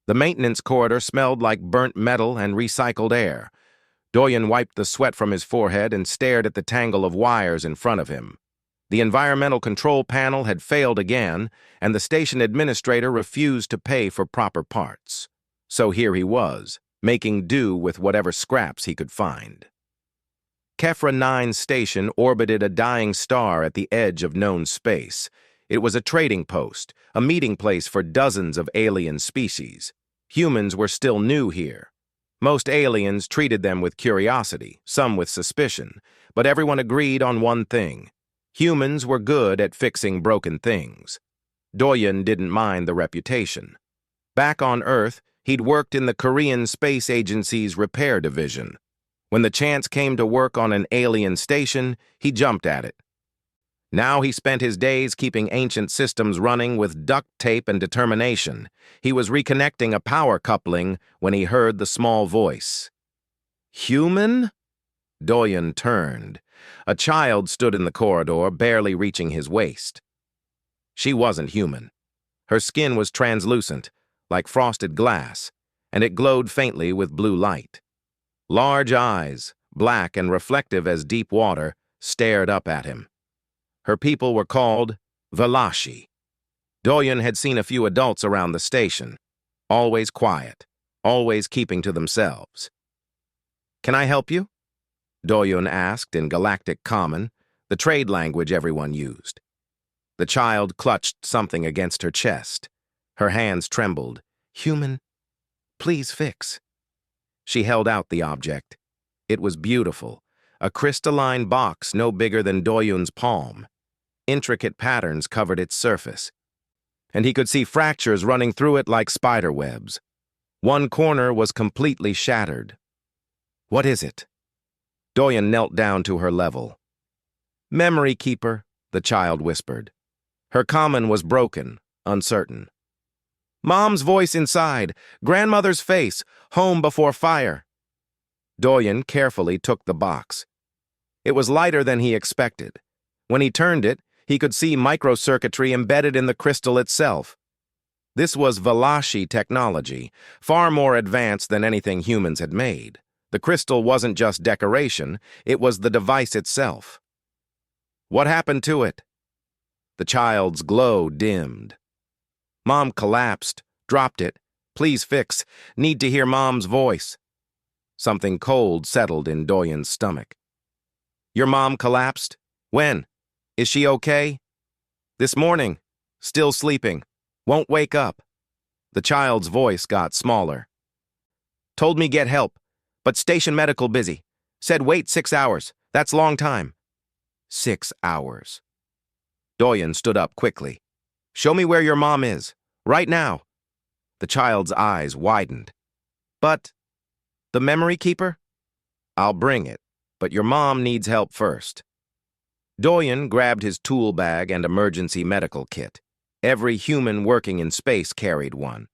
The maintenance corridor smelled like burnt metal and recycled air. Doyen wiped the sweat from his forehead and stared at the tangle of wires in front of him. The environmental control panel had failed again, and the station administrator refused to pay for proper parts. So here he was, making do with whatever scraps he could find. Kefra 9 station orbited a dying star at the edge of known space. It was a trading post, a meeting place for dozens of alien species. Humans were still new here. Most aliens treated them with curiosity, some with suspicion, but everyone agreed on one thing. Humans were good at fixing broken things. Doyen didn't mind the reputation. Back on Earth, he'd worked in the Korean Space Agency's repair division. When the chance came to work on an alien station, he jumped at it. Now he spent his days keeping ancient systems running with duct tape and determination. He was reconnecting a power coupling when he heard the small voice. "Human?" Doyen turned. A child stood in the corridor, barely reaching his waist. She wasn't human. Her skin was translucent, like frosted glass, and it glowed faintly with blue light. Large eyes, black and reflective as deep water, stared up at him. Her people were called Valashi. Doyen had seen a few adults around the station, always quiet, always keeping to themselves. "Can I help you?" Doyen asked in Galactic Common, the trade language everyone used. The child clutched something against her chest. Her hands trembled. "Human, please fix." She held out the object. It was beautiful, a crystalline box no bigger than Doyen's palm. Intricate patterns covered its surface, and he could see fractures running through it like spider webs. One corner was completely shattered. "What is it?" Doyen knelt down to her level. "Memory keeper," the child whispered. Her common was broken, uncertain. "Mom's voice inside, grandmother's face, home before fire." Doyen carefully took the box. It was lighter than he expected. When he turned it, he could see microcircuitry embedded in the crystal itself. This was Valashi technology, far more advanced than anything humans had made. The crystal wasn't just decoration, it was the device itself. "What happened to it?" The child's glow dimmed. "Mom collapsed, dropped it. Please fix. Need to hear Mom's voice." Something cold settled in Doyen's stomach. "Your mom collapsed? When? Is she okay?" "This morning. Still sleeping. Won't wake up." The child's voice got smaller. "Told me get help, but station medical busy. Said wait 6 hours. That's long time." 6 hours. Doyen stood up quickly. "Show me where your mom is. Right now." The child's eyes widened. "But the memory keeper?" "I'll bring it, but your mom needs help first." Doyen grabbed his tool bag and emergency medical kit. Every human working in space carried one.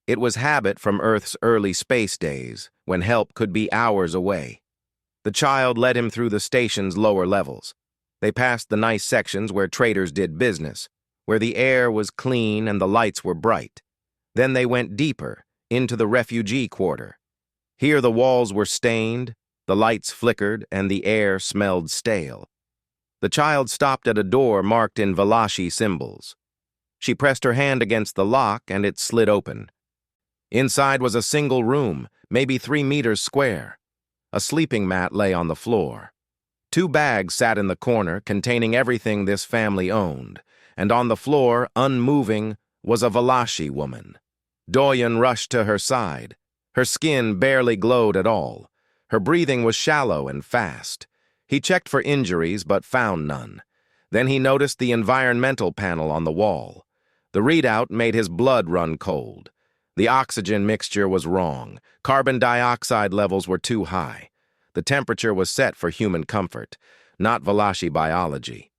It was habit from Earth's early space days, when help could be hours away. The child led him through the station's lower levels. They passed the nice sections where traders did business, where the air was clean and the lights were bright. Then they went deeper, into the refugee quarter. Here the walls were stained, the lights flickered, and the air smelled stale. The child stopped at a door marked in Valashi symbols. She pressed her hand against the lock and it slid open. Inside was a single room, maybe 3 meters square. A sleeping mat lay on the floor. 2 bags sat in the corner containing everything this family owned, and on the floor, unmoving, was a Valashi woman. Doyen rushed to her side. Her skin barely glowed at all. Her breathing was shallow and fast. He checked for injuries but found none. Then he noticed the environmental panel on the wall. The readout made his blood run cold. The oxygen mixture was wrong. Carbon dioxide levels were too high. The temperature was set for human comfort, not Valashi biology.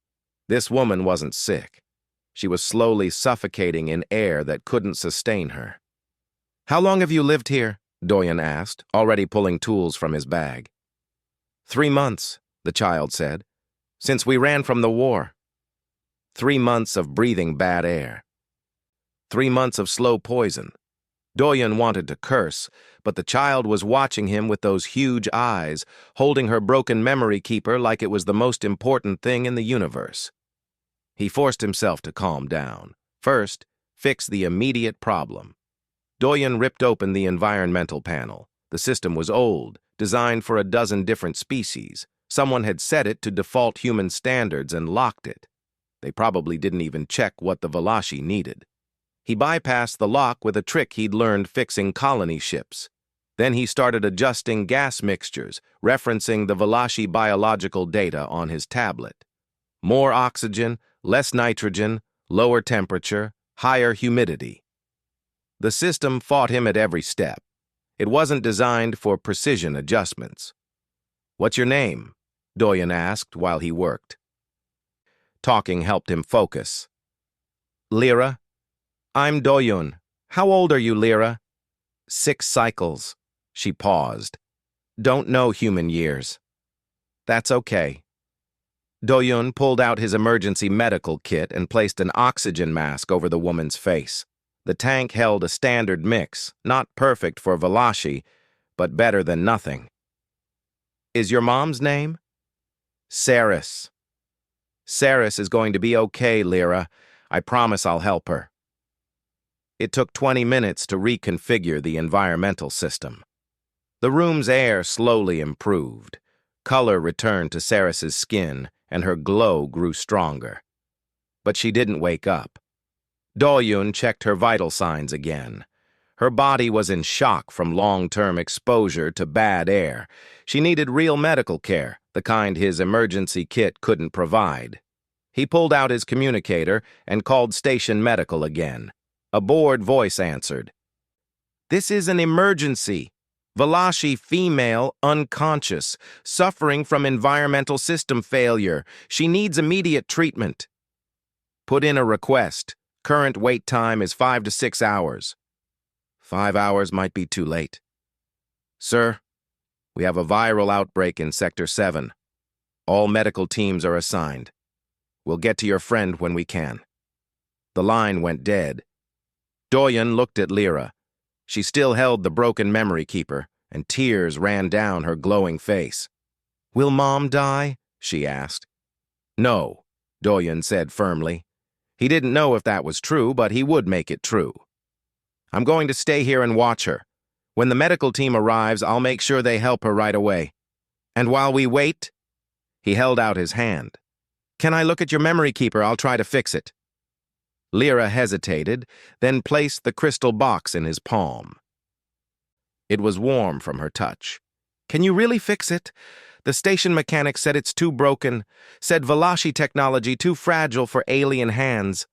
This woman wasn't sick. She was slowly suffocating in air that couldn't sustain her. "How long have you lived here?" Doyen asked, already pulling tools from his bag. 3 months, the child said, "since we ran from the war." 3 months of breathing bad air. 3 months of slow poison. Doyen wanted to curse, but the child was watching him with those huge eyes, holding her broken memory keeper like it was the most important thing in the universe. He forced himself to calm down. First, fix the immediate problem. Doyen ripped open the environmental panel. The system was old, designed for a dozen different species. Someone had set it to default human standards and locked it. They probably didn't even check what the Valashi needed. He bypassed the lock with a trick he'd learned fixing colony ships. Then he started adjusting gas mixtures, referencing the Valashi biological data on his tablet. More oxygen, less nitrogen, lower temperature, higher humidity. The system fought him at every step. It wasn't designed for precision adjustments. "What's your name?" Doyen asked while he worked. Talking helped him focus. "Lyra." "I'm Doyen. How old are you, Lyra?" "6 cycles." She paused. "Don't know human years." "That's okay." Doyen pulled out his emergency medical kit and placed an oxygen mask over the woman's face. The tank held a standard mix, not perfect for Valashi, but better than nothing. "Is your mom's name?" "Saris." "Saris is going to be okay, Lyra. I promise I'll help her." It took 20 minutes to reconfigure the environmental system. The room's air slowly improved. Color returned to Saris's skin, and her glow grew stronger. But she didn't wake up. Doyen checked her vital signs again. Her body was in shock from long-term exposure to bad air. She needed real medical care, the kind his emergency kit couldn't provide. He pulled out his communicator and called Station Medical again. A bored voice answered. "This is an emergency. Valashi female unconscious, suffering from environmental system failure. She needs immediate treatment." "Put in a request. Current wait time is 5 to 6 hours. 5 hours might be too late." "Sir, we have a viral outbreak in Sector 7. All medical teams are assigned. We'll get to your friend when we can." The line went dead. Doyen looked at Lyra. She still held the broken memory keeper, and tears ran down her glowing face. "Will Mom die?" she asked. "No," Doyen said firmly. He didn't know if that was true, but he would make it true. "I'm going to stay here and watch her. When the medical team arrives, I'll make sure they help her right away. And while we wait," he held out his hand. "Can I look at your memory keeper? I'll try to fix it." Lyra hesitated, then placed the crystal box in his palm. It was warm from her touch. "Can you really fix it? The station mechanic said it's too broken, said Valashi technology too fragile for alien hands."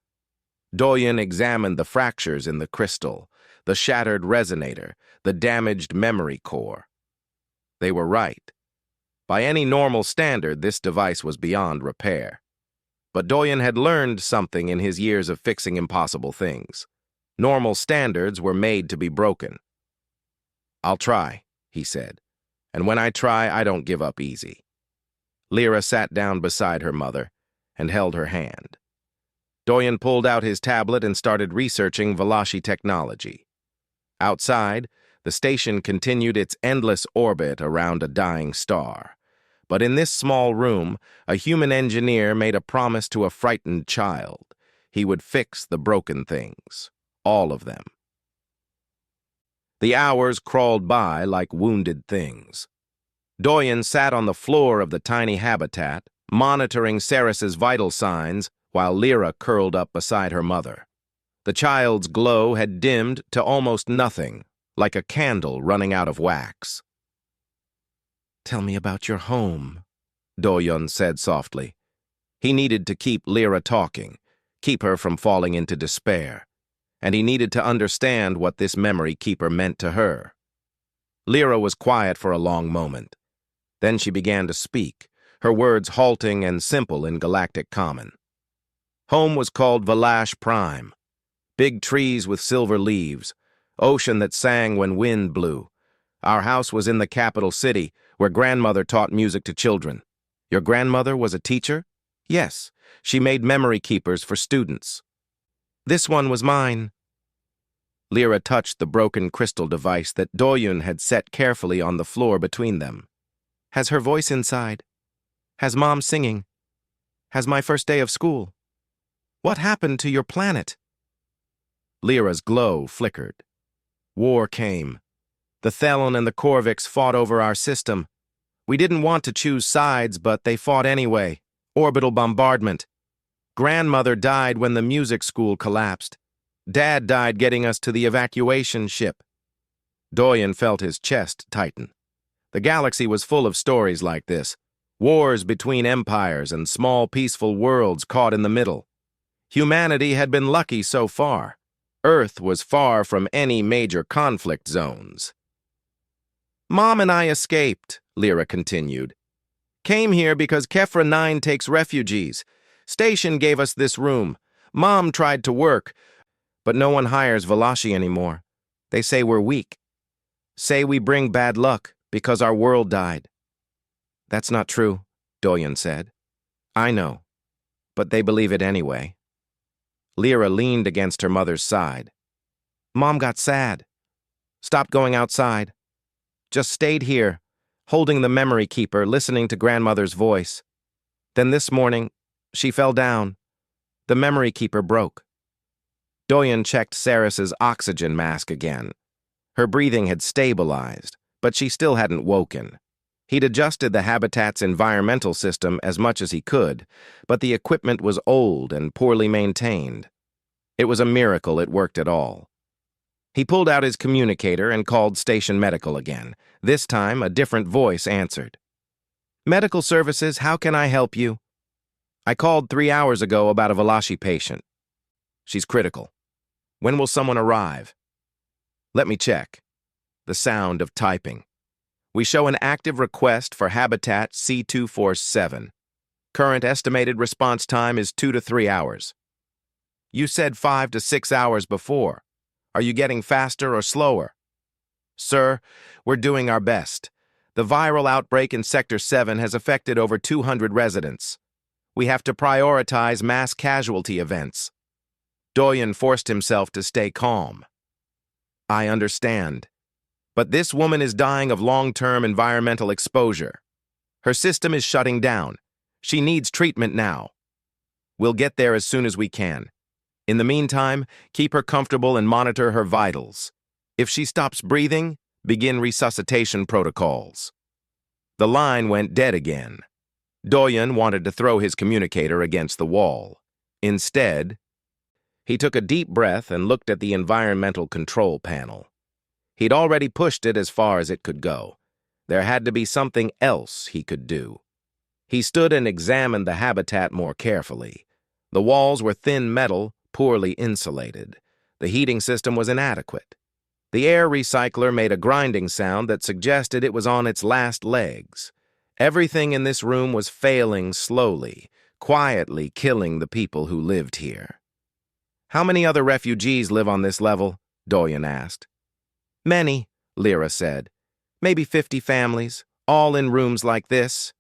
Doyen examined the fractures in the crystal, the shattered resonator, the damaged memory core. They were right. By any normal standard, this device was beyond repair. But Doyen had learned something in his years of fixing impossible things. Normal standards were made to be broken. "I'll try," he said. "And when I try, I don't give up easy." Lyra sat down beside her mother and held her hand. Doyen pulled out his tablet and started researching Valashi technology. Outside, the station continued its endless orbit around a dying star. But in this small room, a human engineer made a promise to a frightened child. He would fix the broken things, all of them. The hours crawled by like wounded things. Doyen sat on the floor of the tiny habitat, monitoring Saris's vital signs while Lyra curled up beside her mother. The child's glow had dimmed to almost nothing, like a candle running out of wax. "Tell me about your home," Doyen said softly. He needed to keep Lyra talking, keep her from falling into despair, and he needed to understand what this memory keeper meant to her. Lyra was quiet for a long moment. Then she began to speak, her words halting and simple in Galactic Common. Home was called Valash Prime. Big trees with silver leaves, ocean that sang when wind blew. Our house was in the capital city, where grandmother taught music to children. Your grandmother was a teacher? Yes, she made memory keepers for students. This one was mine. Lyra touched the broken crystal device that Doyun had set carefully on the floor between them. Has her voice inside? Has Mom singing? Has my first day of school? What happened to your planet? Lyra's glow flickered. War came. The Thelon and the Corviks fought over our system. We didn't want to choose sides, but they fought anyway. Orbital bombardment. Grandmother died when the music school collapsed. Dad died getting us to the evacuation ship. Doyen felt his chest tighten. The galaxy was full of stories like this. Wars between empires and small peaceful worlds caught in the middle. Humanity had been lucky so far. Earth was far from any major conflict zones. Mom and I escaped, Lyra continued. Came here because Kefra 9 takes refugees. Station gave us this room. Mom tried to work, but no one hires Valashi anymore. They say we're weak. Say we bring bad luck because our world died. That's not true, Doyen said. I know, but they believe it anyway. Lyra leaned against her mother's side. Mom got sad. Stopped going outside. Just stayed here, holding the memory keeper, listening to grandmother's voice. Then this morning, she fell down. The memory keeper broke. Doyen checked Saris's oxygen mask again. Her breathing had stabilized, but she still hadn't woken. He'd adjusted the habitat's environmental system as much as he could, but the equipment was old and poorly maintained. It was a miracle it worked at all. He pulled out his communicator and called Station Medical again. This time, a different voice answered. Medical services, how can I help you? I called 3 hours ago about a Valashi patient. She's critical. When will someone arrive? Let me check. The sound of typing. We show an active request for Habitat C247. Current estimated response time is 2 to 3 hours. You said 5 to 6 hours before. Are you getting faster or slower? Sir, we're doing our best. The viral outbreak in Sector 7 has affected over 200 residents. We have to prioritize mass casualty events. Doyen forced himself to stay calm. I understand. But this woman is dying of long-term environmental exposure. Her system is shutting down. She needs treatment now. We'll get there as soon as we can. In the meantime, keep her comfortable and monitor her vitals. If she stops breathing, begin resuscitation protocols. The line went dead again. Doyen wanted to throw his communicator against the wall. Instead, he took a deep breath and looked at the environmental control panel. He'd already pushed it as far as it could go. There had to be something else he could do. He stood and examined the habitat more carefully. The walls were thin metal, poorly insulated. The heating system was inadequate. The air recycler made a grinding sound that suggested it was on its last legs. Everything in this room was failing slowly, quietly killing the people who lived here. How many other refugees live on this level? Doyen asked. Many, Lyra said. Maybe 50 families, all in rooms like this.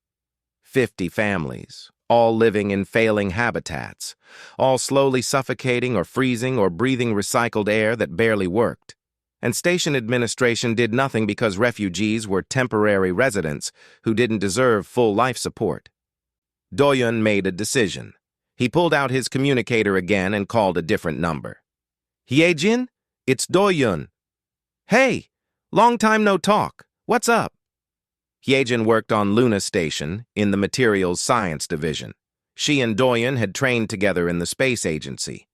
50 families, all living in failing habitats, all slowly suffocating or freezing or breathing recycled air that barely worked. And station administration did nothing because refugees were temporary residents who didn't deserve full life support. Doyen made a decision. He pulled out his communicator again and called a different number. Hyejin, it's Doyen. Hey, long time no talk. What's up? Hyejin worked on Luna Station in the Materials Science Division. She and Doyen had trained together in the space agency.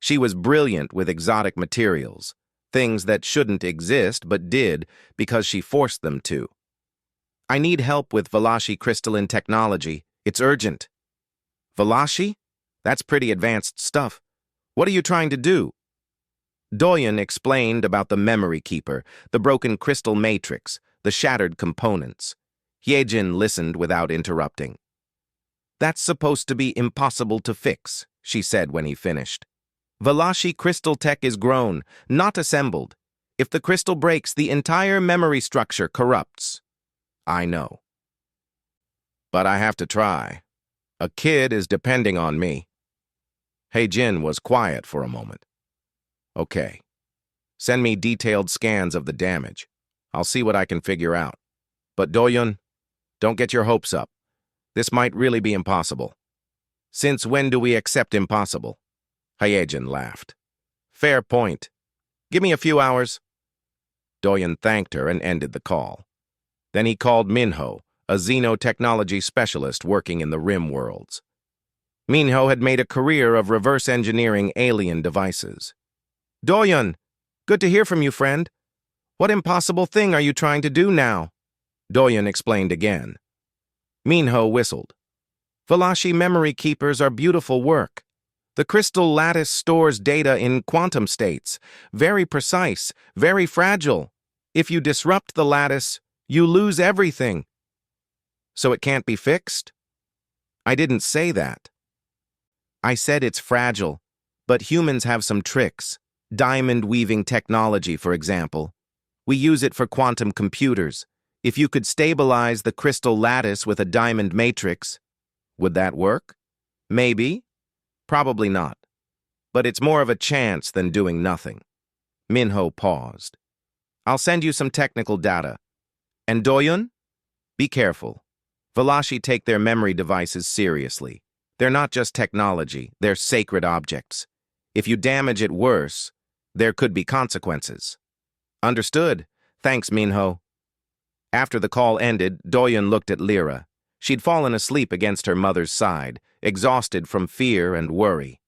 She was brilliant with exotic materials, things that shouldn't exist but did because she forced them to. I need help with Valashi crystalline technology. It's urgent. Valashi? That's pretty advanced stuff. What are you trying to do? Doyen explained about the memory keeper, the broken crystal matrix, the shattered components. Hyejin listened without interrupting. That's supposed to be impossible to fix, she said when he finished. Valashi crystal tech is grown, not assembled. If the crystal breaks, the entire memory structure corrupts. I know. But I have to try. A kid is depending on me. Hyejin was quiet for a moment. Okay. Send me detailed scans of the damage. I'll see what I can figure out. But Doyun, don't get your hopes up. This might really be impossible. Since when do we accept impossible? Hyejin laughed. Fair point. Give me a few hours. Doyun thanked her and ended the call. Then he called Minho, a xenotechnology specialist working in the Rim worlds. Minho had made a career of reverse engineering alien devices. Doyun, good to hear from you, friend. What impossible thing are you trying to do now? Doyun explained again. Minho whistled. Valashi memory keepers are beautiful work. The crystal lattice stores data in quantum states, very precise, very fragile. If you disrupt the lattice, you lose everything. So it can't be fixed? I didn't say that. I said it's fragile, but humans have some tricks. Diamond weaving technology, for example. We use it for quantum computers. If you could stabilize the crystal lattice with a diamond matrix, would that work? Maybe. Probably not. But it's more of a chance than doing nothing. Minho paused. I'll send you some technical data. And Doyun? Be careful. Valashi take their memory devices seriously. They're not just technology, they're sacred objects. If you damage it worse, there could be consequences. Understood. Thanks, Minho. After the call ended, Doyun looked at Lyra. She'd fallen asleep against her mother's side, exhausted from fear and worry.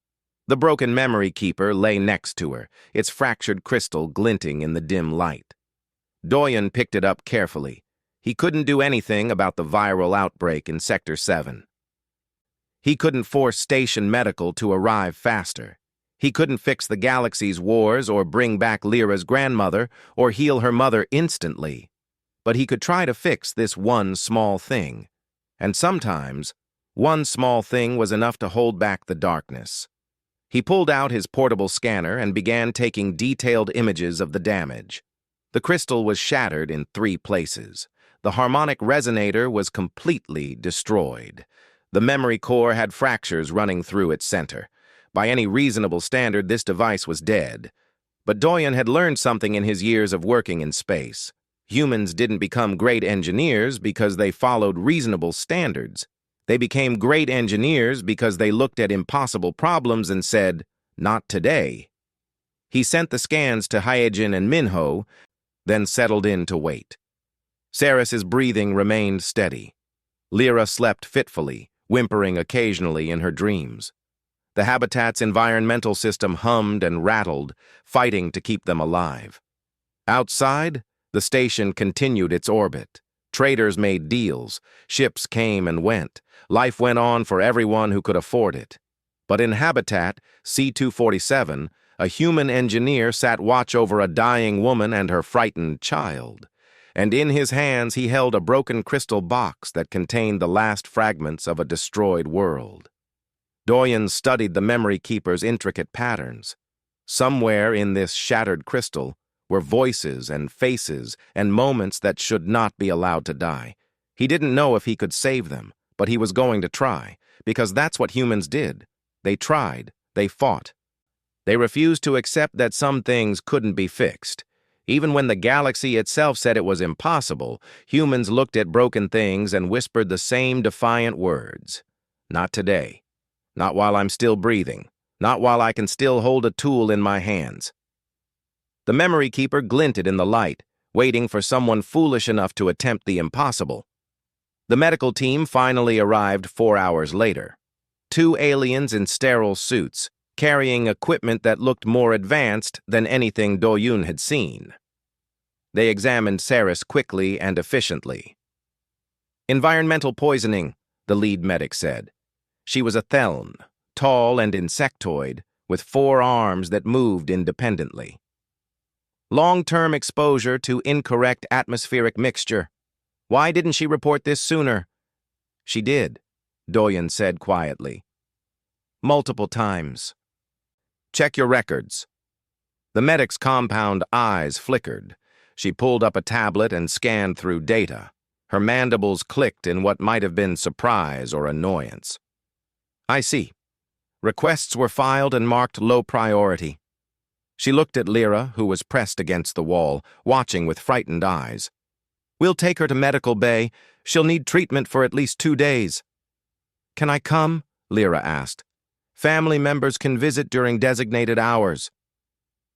The broken memory keeper lay next to her, its fractured crystal glinting in the dim light. Doyun picked it up carefully. He couldn't do anything about the viral outbreak in Sector 7. He couldn't force Station Medical to arrive faster. He couldn't fix the galaxy's wars or bring back Lyra's grandmother or heal her mother instantly. But he could try to fix this one small thing. And sometimes, one small thing was enough to hold back the darkness. He pulled out his portable scanner and began taking detailed images of the damage. The crystal was shattered in 3 places. The harmonic resonator was completely destroyed. The memory core had fractures running through its center. By any reasonable standard, this device was dead. But Doyun had learned something in his years of working in space. Humans didn't become great engineers because they followed reasonable standards. They became great engineers because they looked at impossible problems and said, not today. He sent the scans to Hyejin and Minho, then settled in to wait. Saris's breathing remained steady. Lyra slept fitfully, whimpering occasionally in her dreams. The habitat's environmental system hummed and rattled, fighting to keep them alive. Outside, the station continued its orbit. Traders made deals, ships came and went. Life went on for everyone who could afford it. But in Habitat, C-247, a human engineer sat watch over a dying woman and her frightened child. And in his hands he held a broken crystal box that contained the last fragments of a destroyed world. Doyun studied the memory keeper's intricate patterns. Somewhere in this shattered crystal were voices and faces and moments that should not be allowed to die. He didn't know if he could save them, but he was going to try, because that's what humans did. They tried, they fought. They refused to accept that some things couldn't be fixed. Even when the galaxy itself said it was impossible, humans looked at broken things and whispered the same defiant words. Not today. Not while I'm still breathing. Not while I can still hold a tool in my hands. The memory keeper glinted in the light, waiting for someone foolish enough to attempt the impossible. The medical team finally arrived 4 hours later. 2 aliens in sterile suits, carrying equipment that looked more advanced than anything Doyun had seen. They examined Saris quickly and efficiently. Environmental poisoning, the lead medic said. She was a Theln, tall and insectoid, with 4 arms that moved independently. Long-term exposure to incorrect atmospheric mixture. Why didn't she report this sooner? She did, Doyun said quietly. Multiple times. Check your records. The medic's compound eyes flickered. She pulled up a tablet and scanned through data. Her mandibles clicked in what might have been surprise or annoyance. I see. Requests were filed and marked low priority. She looked at Lyra, who was pressed against the wall, watching with frightened eyes. "We'll take her to medical bay. She'll need treatment for at least 2 days." "Can I come?" Lyra asked. "Family members can visit during designated hours."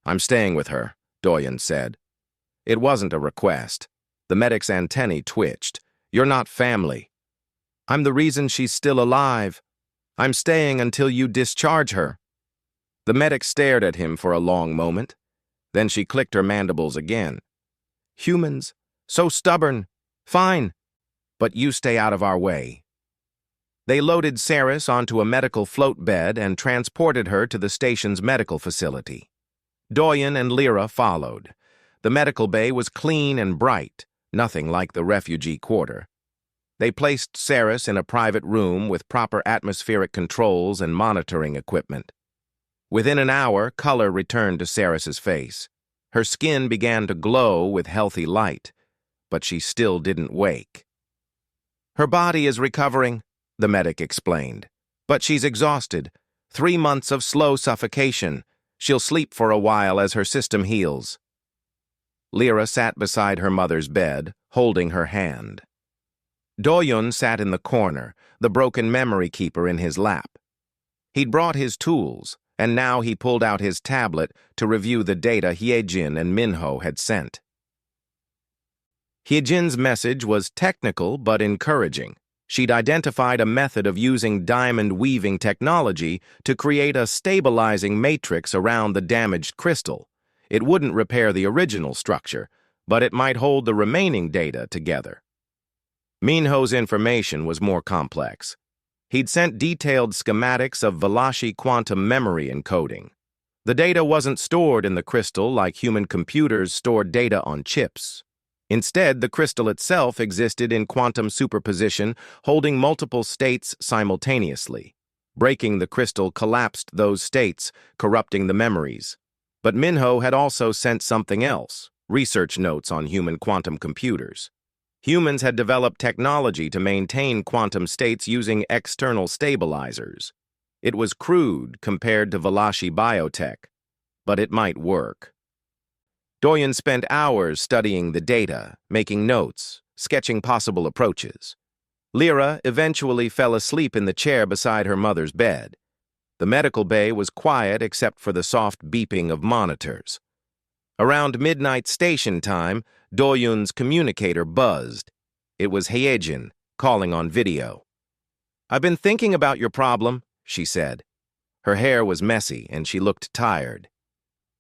"I'm staying with her," Doyen said. It wasn't a request. The medic's antennae twitched. "You're not family." "I'm the reason she's still alive. I'm staying until you discharge her." The medic stared at him for a long moment. Then she clicked her mandibles again. "Humans, so stubborn. Fine, but you stay out of our way." They loaded Saris onto a medical float bed and transported her to the station's medical facility. Doyen and Lyra followed. The medical bay was clean and bright, nothing like the refugee quarter. They placed Saris in a private room with proper atmospheric controls and monitoring equipment. Within an hour, color returned to Saris's face. Her skin began to glow with healthy light, but she still didn't wake. "Her body is recovering," the medic explained, "but she's exhausted. 3 months of slow suffocation. She'll sleep for a while as her system heals." Lyra sat beside her mother's bed, holding her hand. Doyen sat in the corner, the broken memory keeper in his lap. He'd brought his tools, and now he pulled out his tablet to review the data Hyejin and Minho had sent. Hyejin's message was technical but encouraging. She'd identified a method of using diamond weaving technology to create a stabilizing matrix around the damaged crystal. It wouldn't repair the original structure, but it might hold the remaining data together. Minho's information was more complex. He'd sent detailed schematics of Valashi quantum memory encoding. The data wasn't stored in the crystal like human computers stored data on chips. Instead, the crystal itself existed in quantum superposition, holding multiple states simultaneously. Breaking the crystal collapsed those states, corrupting the memories. But Minho had also sent something else, research notes on human quantum computers. Humans had developed technology to maintain quantum states using external stabilizers. It was crude compared to Valashi biotech, but it might work. Doyen spent hours studying the data, making notes, sketching possible approaches. Lyra eventually fell asleep in the chair beside her mother's bed. The medical bay was quiet except for the soft beeping of monitors. Around midnight station time, Doyen's communicator buzzed. It was Hyejin, calling on video. "I've been thinking about your problem," she said. Her hair was messy and she looked tired.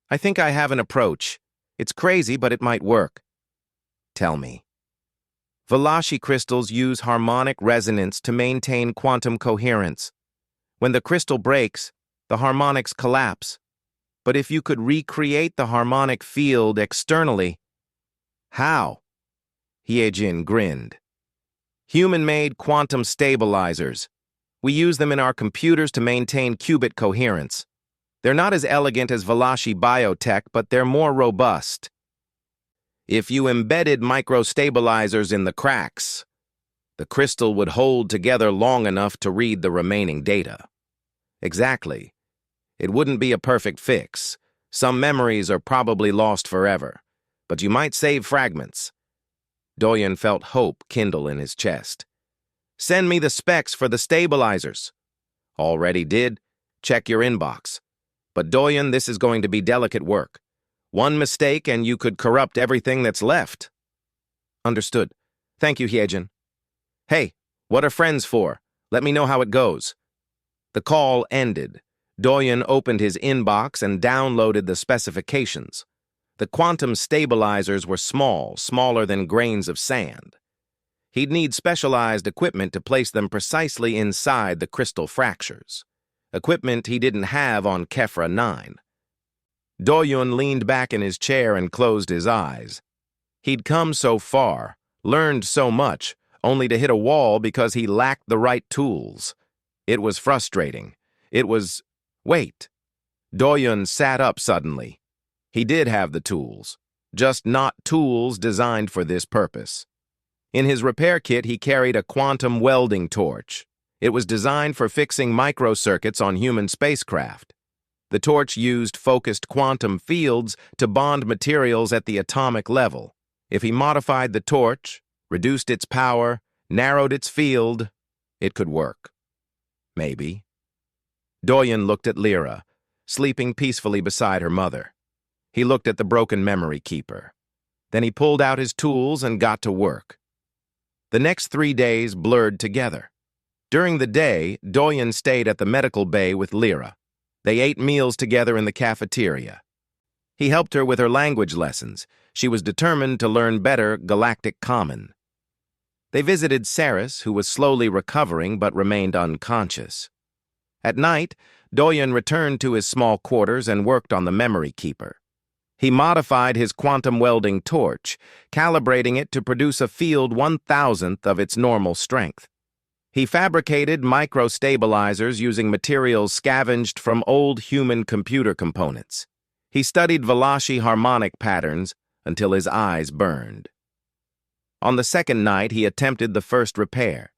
"I think I have an approach. It's crazy, but it might work." "Tell me." "Valashi crystals use harmonic resonance to maintain quantum coherence. When the crystal breaks, the harmonics collapse. But if you could recreate the harmonic field externally—" "How?" Hyejin grinned. "Human-made quantum stabilizers. We use them in our computers to maintain qubit coherence. They're not as elegant as Valashi biotech, but they're more robust. If you embedded microstabilizers in the cracks, the crystal would hold together long enough to read the remaining data." "Exactly. It wouldn't be a perfect fix. Some memories are probably lost forever, but you might save fragments." Doyen felt hope kindle in his chest. "Send me the specs for the stabilizers." "Already did. Check your inbox. But Doyen, this is going to be delicate work. One mistake and you could corrupt everything that's left." "Understood. Thank you, Hyejin." "Hey, what are friends for? Let me know how it goes." The call ended. Doyen opened his inbox and downloaded the specifications. The quantum stabilizers were small, smaller than grains of sand. He'd need specialized equipment to place them precisely inside the crystal fractures. Equipment he didn't have on Kefra 9. Doyen leaned back in his chair and closed his eyes. He'd come so far, learned so much, only to hit a wall because he lacked the right tools. It was frustrating. It was... Wait. Doyen sat up suddenly. He did have the tools, just not tools designed for this purpose. In his repair kit, he carried a quantum welding torch. It was designed for fixing microcircuits on human spacecraft. The torch used focused quantum fields to bond materials at the atomic level. If he modified the torch, reduced its power, narrowed its field, it could work. Maybe. Doyen looked at Lyra, sleeping peacefully beside her mother. He looked at the broken memory keeper. Then he pulled out his tools and got to work. The next 3 days blurred together. During the day, Doyen stayed at the medical bay with Lyra. They ate meals together in the cafeteria. He helped her with her language lessons. She was determined to learn better Galactic Common. They visited Saris, who was slowly recovering but remained unconscious. At night, Doyen returned to his small quarters and worked on the memory keeper. He modified his quantum welding torch, calibrating it to produce a field 1,000th of its normal strength. He fabricated micro-stabilizers using materials scavenged from old human computer components. He studied Valachi harmonic patterns until his eyes burned. On the second night, he attempted the first repair.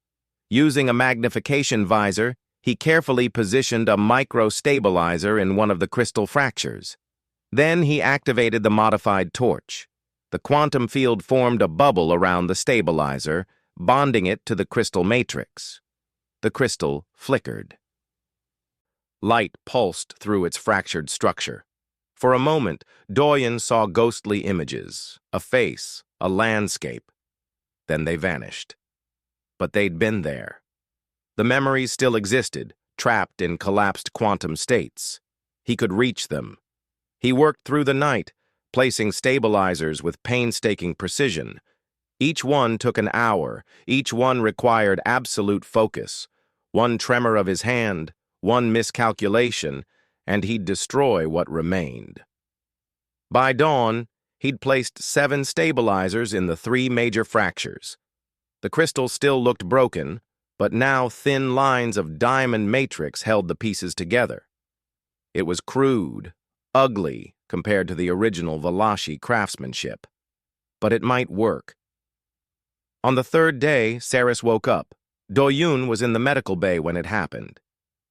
Using a magnification visor, he carefully positioned a micro-stabilizer in one of the crystal fractures. Then he activated the modified torch. The quantum field formed a bubble around the stabilizer, bonding it to the crystal matrix. The crystal flickered. Light pulsed through its fractured structure. For a moment, Doyen saw ghostly images, a face, a landscape. Then they vanished. But they'd been there. The memories still existed, trapped in collapsed quantum states. He could reach them. He worked through the night, placing stabilizers with painstaking precision. Each one took an hour, each one required absolute focus. One tremor of his hand, one miscalculation, and he'd destroy what remained. By dawn, he'd placed 7 stabilizers in the 3 major fractures. The crystal still looked broken, but now thin lines of diamond matrix held the pieces together. It was crude, ugly compared to the original Valachi craftsmanship. But it might work. On the 3rd day, Saris woke up. Doyen was in the medical bay when it happened.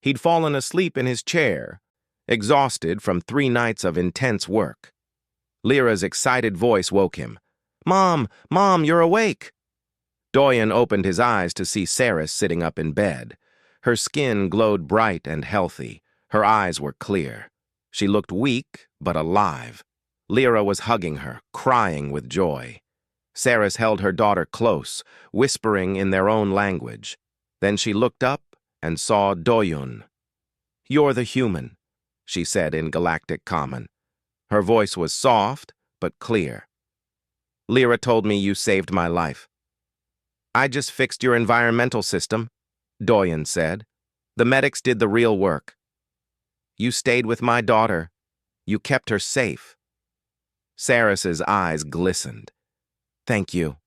He'd fallen asleep in his chair, exhausted from 3 nights of intense work. Lyra's excited voice woke him. "Mom! Mom, you're awake!" Doyen opened his eyes to see Saris sitting up in bed. Her skin glowed bright and healthy. Her eyes were clear. She looked weak, but alive. Lyra was hugging her, crying with joy. Saris held her daughter close, whispering in their own language. Then she looked up and saw Doyen. "You're the human," she said in Galactic Common. Her voice was soft, but clear. "Lyra told me you saved my life." "I just fixed your environmental system," Doyen said. "The medics did the real work. You stayed with my daughter. You kept her safe." Saris's eyes glistened. "Thank you.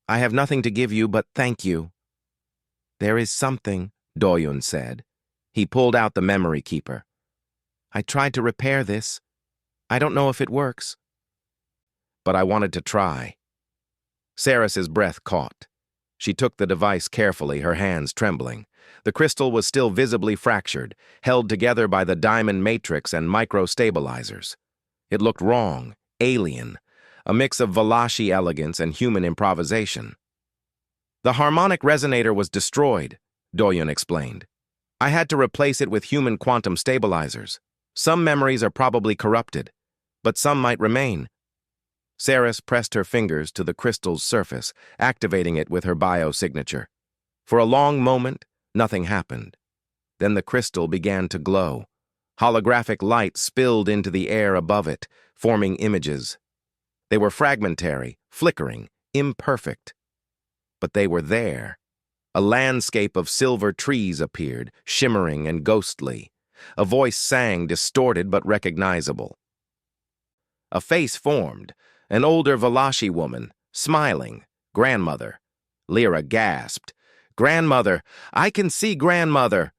I have nothing to give you, but thank you." "There is something," Doyen said. He pulled out the memory keeper. "I tried to repair this. I don't know if it works." "But I wanted to try." Saris's breath caught. She took the device carefully, her hands trembling. The crystal was still visibly fractured, held together by the diamond matrix and micro-stabilizers. It looked wrong, alien, a mix of Valachi elegance and human improvisation. "The harmonic resonator was destroyed," Doyen explained. "I had to replace it with human quantum stabilizers. Some memories are probably corrupted, but some might remain." Saris pressed her fingers to the crystal's surface, activating it with her biosignature. For a long moment, nothing happened. Then the crystal began to glow. Holographic light spilled into the air above it, forming images. They were fragmentary, flickering, imperfect. But they were there. A landscape of silver trees appeared, shimmering and ghostly. A voice sang, distorted but recognizable. A face formed, an older Valachi woman, smiling, grandmother. Lyra gasped. "Grandmother! I can see grandmother!"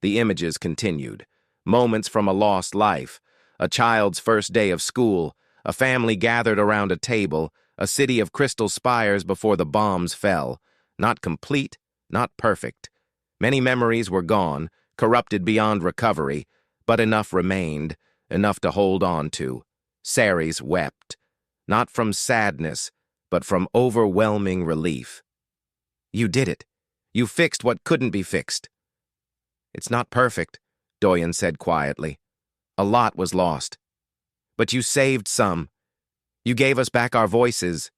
The images continued. Moments from a lost life, a child's first day of school, a family gathered around a table, a city of crystal spires before the bombs fell. Not complete, not perfect. Many memories were gone, corrupted beyond recovery, But enough remained, enough to hold on to. Ceres wept, not from sadness, but from overwhelming relief. You did it. You fixed what couldn't be fixed. It's not perfect, Doyen said quietly. A lot was lost. But you saved some. You gave us back our voices.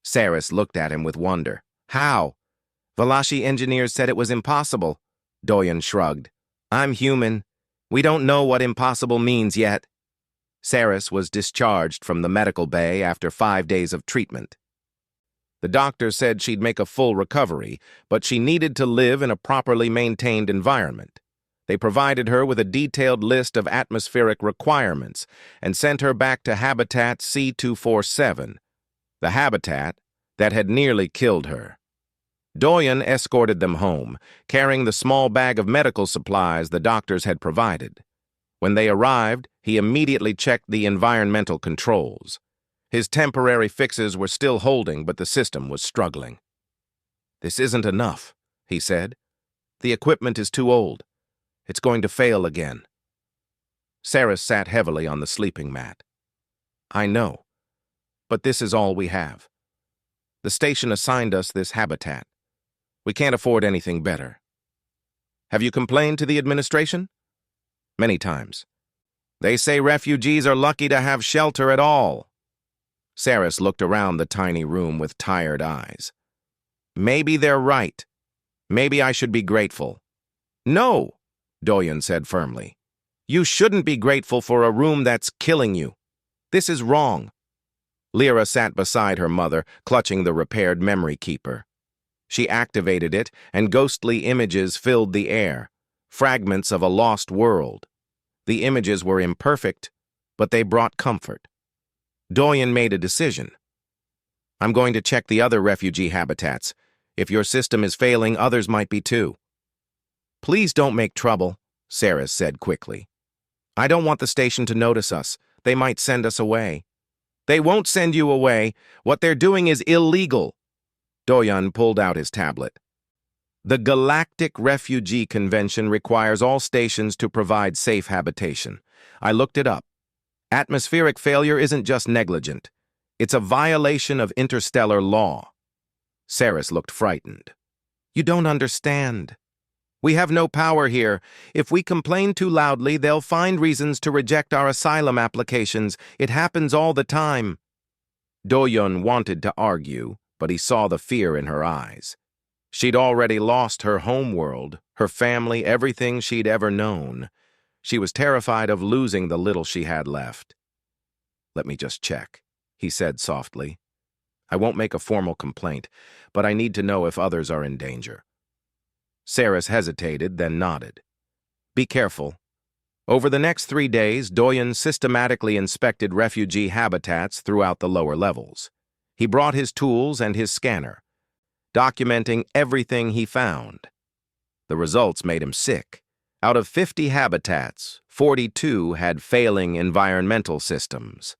Ceres looked at him with wonder. How? Valashi engineers said it was impossible. Doyen shrugged. I'm human. We don't know what impossible means yet. Ceres was discharged from the medical bay after 5 days of treatment. The doctor said she'd make a full recovery, but she needed to live in a properly maintained environment. They provided her with a detailed list of atmospheric requirements and sent her back to Habitat C247, the habitat that had nearly killed her. Doyen escorted them home, carrying the small bag of medical supplies the doctors had provided. When they arrived, he immediately checked the environmental controls. His temporary fixes were still holding, but the system was struggling. This isn't enough, he said. The equipment is too old. It's going to fail again. Ceres sat heavily on the sleeping mat. I know, but this is all we have. The station assigned us this habitat. We can't afford anything better. Have you complained to the administration? Many times. They say refugees are lucky to have shelter at all. Ceres looked around the tiny room with tired eyes. Maybe they're right. Maybe I should be grateful. No, Doyen said firmly. You shouldn't be grateful for a room that's killing you. This is wrong. Lyra sat beside her mother, clutching the repaired memory keeper. She activated it, and ghostly images filled the air, fragments of a lost world. The images were imperfect, but they brought comfort. Doyen made a decision. I'm going to check the other refugee habitats. If your system is failing, others might be too. Please don't make trouble, Ceres said quickly. I don't want the station to notice us. They might send us away. They won't send you away. What they're doing is illegal. Doyen pulled out his tablet. The Galactic Refugee Convention requires all stations to provide safe habitation. I looked it up. Atmospheric failure isn't just negligent. It's a violation of interstellar law. Ceres looked frightened. You don't understand. We have no power here. If we complain too loudly, they'll find reasons to reject our asylum applications. It happens all the time. Doyen wanted to argue, but he saw the fear in her eyes. She'd already lost her homeworld, her family, everything she'd ever known. She was terrified of losing the little she had left. Let me just check, he said softly. I won't make a formal complaint, but I need to know if others are in danger. Ceres hesitated, then nodded. Be careful. Over the next 3 days, Doyen systematically inspected refugee habitats throughout the lower levels. He brought his tools and his scanner, documenting everything he found. The results made him sick. Out of 50 habitats, 42 had failing environmental systems.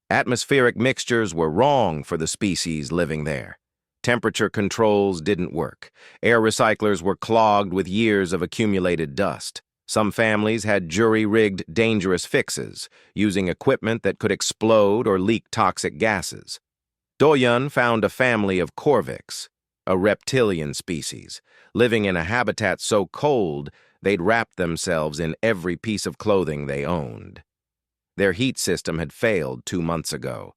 Atmospheric mixtures were wrong for the species living there. Temperature controls didn't work. Air recyclers were clogged with years of accumulated dust. Some families had jury-rigged dangerous fixes, using equipment that could explode or leak toxic gases. Doyen found a family of corvics, a reptilian species, living in a habitat so cold they'd wrapped themselves in every piece of clothing they owned. Their heat system had failed 2 months ago.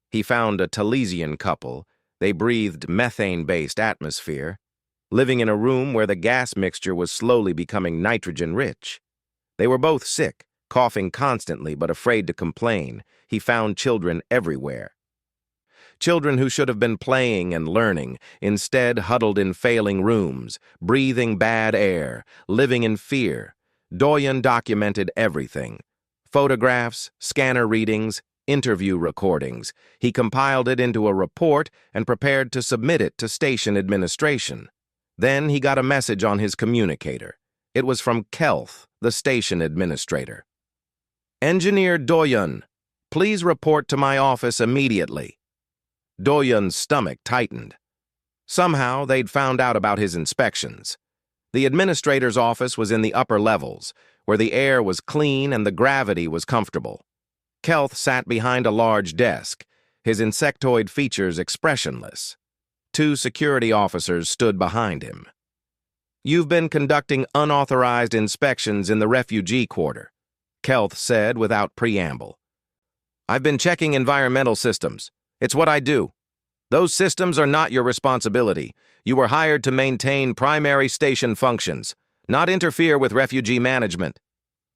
He found a Talesian couple. They breathed methane-based atmosphere, living in a room where the gas mixture was slowly becoming nitrogen-rich. They were both sick, coughing constantly but afraid to complain. He found children everywhere. Children who should have been playing and learning, instead huddled in failing rooms, breathing bad air, living in fear. Doyen documented everything. Photographs, scanner readings, interview recordings. He compiled it into a report and prepared to submit it to station administration. Then he got a message on his communicator. It was from Kelth, the station administrator. Engineer Doyen, please report to my office immediately. Doyen's stomach tightened. Somehow they'd found out about his inspections. The administrator's office was in the upper levels, where the air was clean and the gravity was comfortable. Kelth sat behind a large desk, his insectoid features expressionless. Two security officers stood behind him. "You've been conducting unauthorized inspections in the refugee quarter," Kelth said without preamble. "I've been checking environmental systems. It's what I do. Those systems are not your responsibility. You were hired to maintain primary station functions, not interfere with refugee management."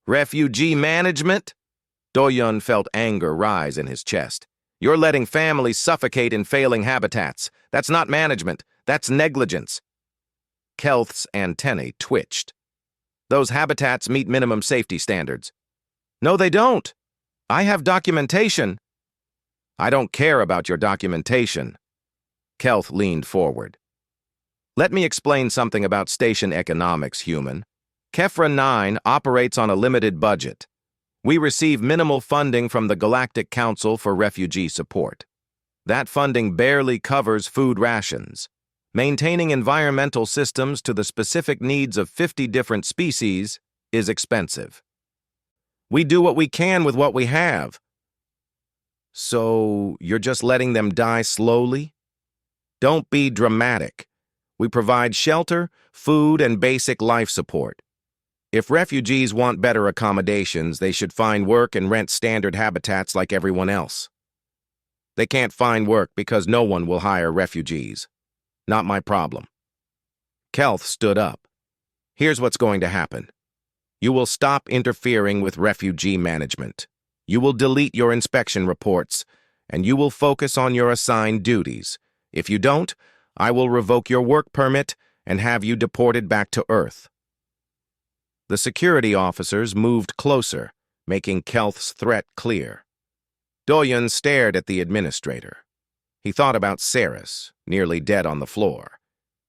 "Refugee management?" Do-Yun felt anger rise in his chest. "You're letting families suffocate in failing habitats. That's not management. That's negligence." Kelth's antennae twitched. "Those habitats meet minimum safety standards." "No, they don't. I have documentation." "I don't care about your documentation." Kelth leaned forward. "Let me explain something about station economics, human. HFY 9 operates on a limited budget. We receive minimal funding from the Galactic Council for refugee support. That funding barely covers food rations. Maintaining environmental systems to the specific needs of 50 different species is expensive. We do what we can with what we have." "So you're just letting them die slowly?" "Don't be dramatic. We provide shelter, food, and basic life support. If refugees want better accommodations, they should find work and rent standard habitats like everyone else. They can't find work because no one will hire refugees. Not my problem." Kelth stood up. "Here's what's going to happen. You will stop interfering with refugee management. You will delete your inspection reports, and you will focus on your assigned duties. If you don't, I will revoke your work permit and have you deported back to Earth." The security officers moved closer, making Kelth's threat clear. Do-Yun stared at the administrator. He thought about Saris, nearly dead on the floor.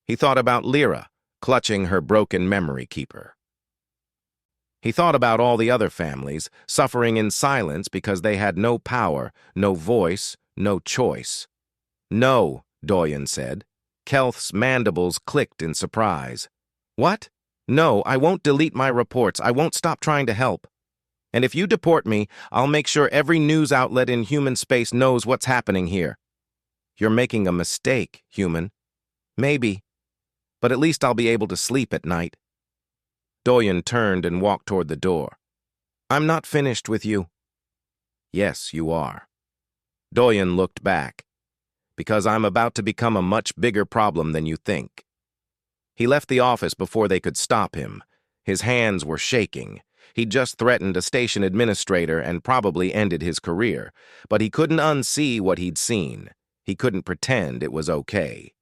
He thought about Lyra, clutching her broken memory keeper. He thought about all the other families, suffering in silence because they had no power, no voice, no choice. "No," Do-Yun said. Kelth's mandibles clicked in surprise. "What? No, I won't delete my reports. I won't stop trying to help. And if you deport me, I'll make sure every news outlet in human space knows what's happening here." "You're making a mistake, human." "Maybe. But at least I'll be able to sleep at night." Do-Yun turned and walked toward the door. "I'm not finished with you." "Yes, you are." Do-Yun looked back. "Because I'm about to become a much bigger problem than you think." He left the office before they could stop him. His hands were shaking. He'd just threatened a station administrator and probably ended his career, but he couldn't unsee what he'd seen. He couldn't pretend it was okay.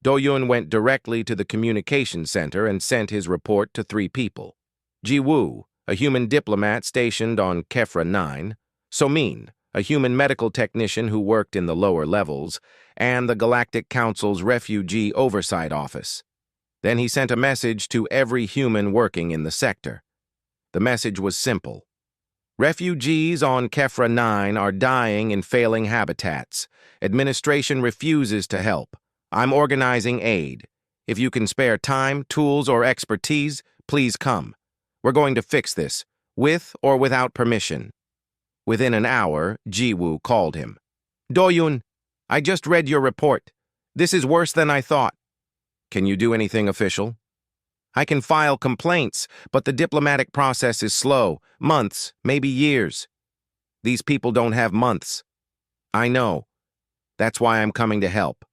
Do-Yun went directly to the communication center and sent his report to 3 people. Ji-Woo, a human diplomat stationed on HFY 9, So-Min, a human medical technician who worked in the lower levels, and the Galactic Council's Refugee Oversight Office. Then he sent a message to every human working in the sector. The message was simple. "Refugees on HFY 9 are dying in failing habitats. Administration refuses to help. I'm organizing aid. If you can spare time, tools, or expertise, please come. We're going to fix this, with or without permission." Within an hour, Ji-Woo called him. "Do-Yun, I just read your report. This is worse than I thought." "Can you do anything official?" "I can file complaints, but the diplomatic process is slow. Months, maybe years." "These people don't have months." "I know. That's why I'm coming to help."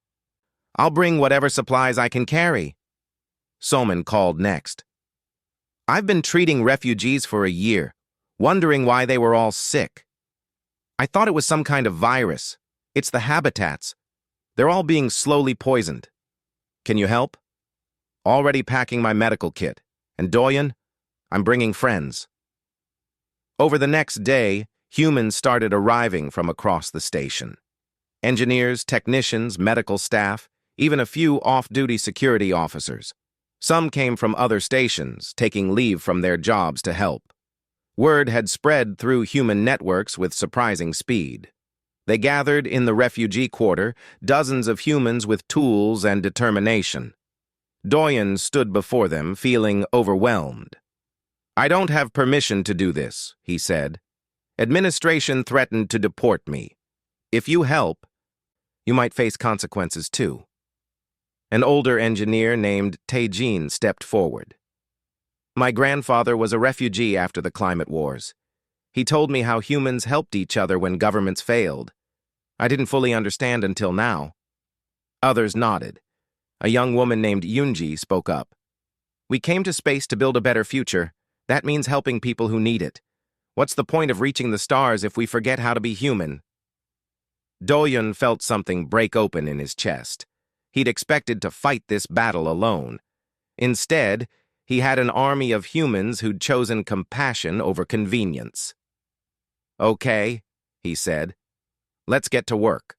"I'll bring whatever supplies I can carry." So-Min called next. "I've been treating refugees for a year, wondering why they were all sick. I thought it was some kind of virus. It's the habitats. They're all being slowly poisoned. Can you help?" "Already packing my medical kit. And Do-Yun, I'm bringing friends." Over the next day, humans started arriving from across the station. Engineers, technicians, medical staff, even a few off-duty security officers. Some came from other stations, taking leave from their jobs to help. Word had spread through human networks with surprising speed. They gathered in the refugee quarter, dozens of humans with tools and determination. Doyen stood before them, feeling overwhelmed. "I don't have permission to do this," he said. "Administration threatened to deport me. If you help, you might face consequences too." An older engineer named Taejin stepped forward. "My grandfather was a refugee after the climate wars. He told me how humans helped each other when governments failed. I didn't fully understand until now." Others nodded. A young woman named Yoonji spoke up. "We came to space to build a better future. That means helping people who need it. What's the point of reaching the stars if we forget how to be human?" Doyen felt something break open in his chest. He'd expected to fight this battle alone. Instead, he had an army of humans who'd chosen compassion over convenience. "Okay," he said. "Let's get to work."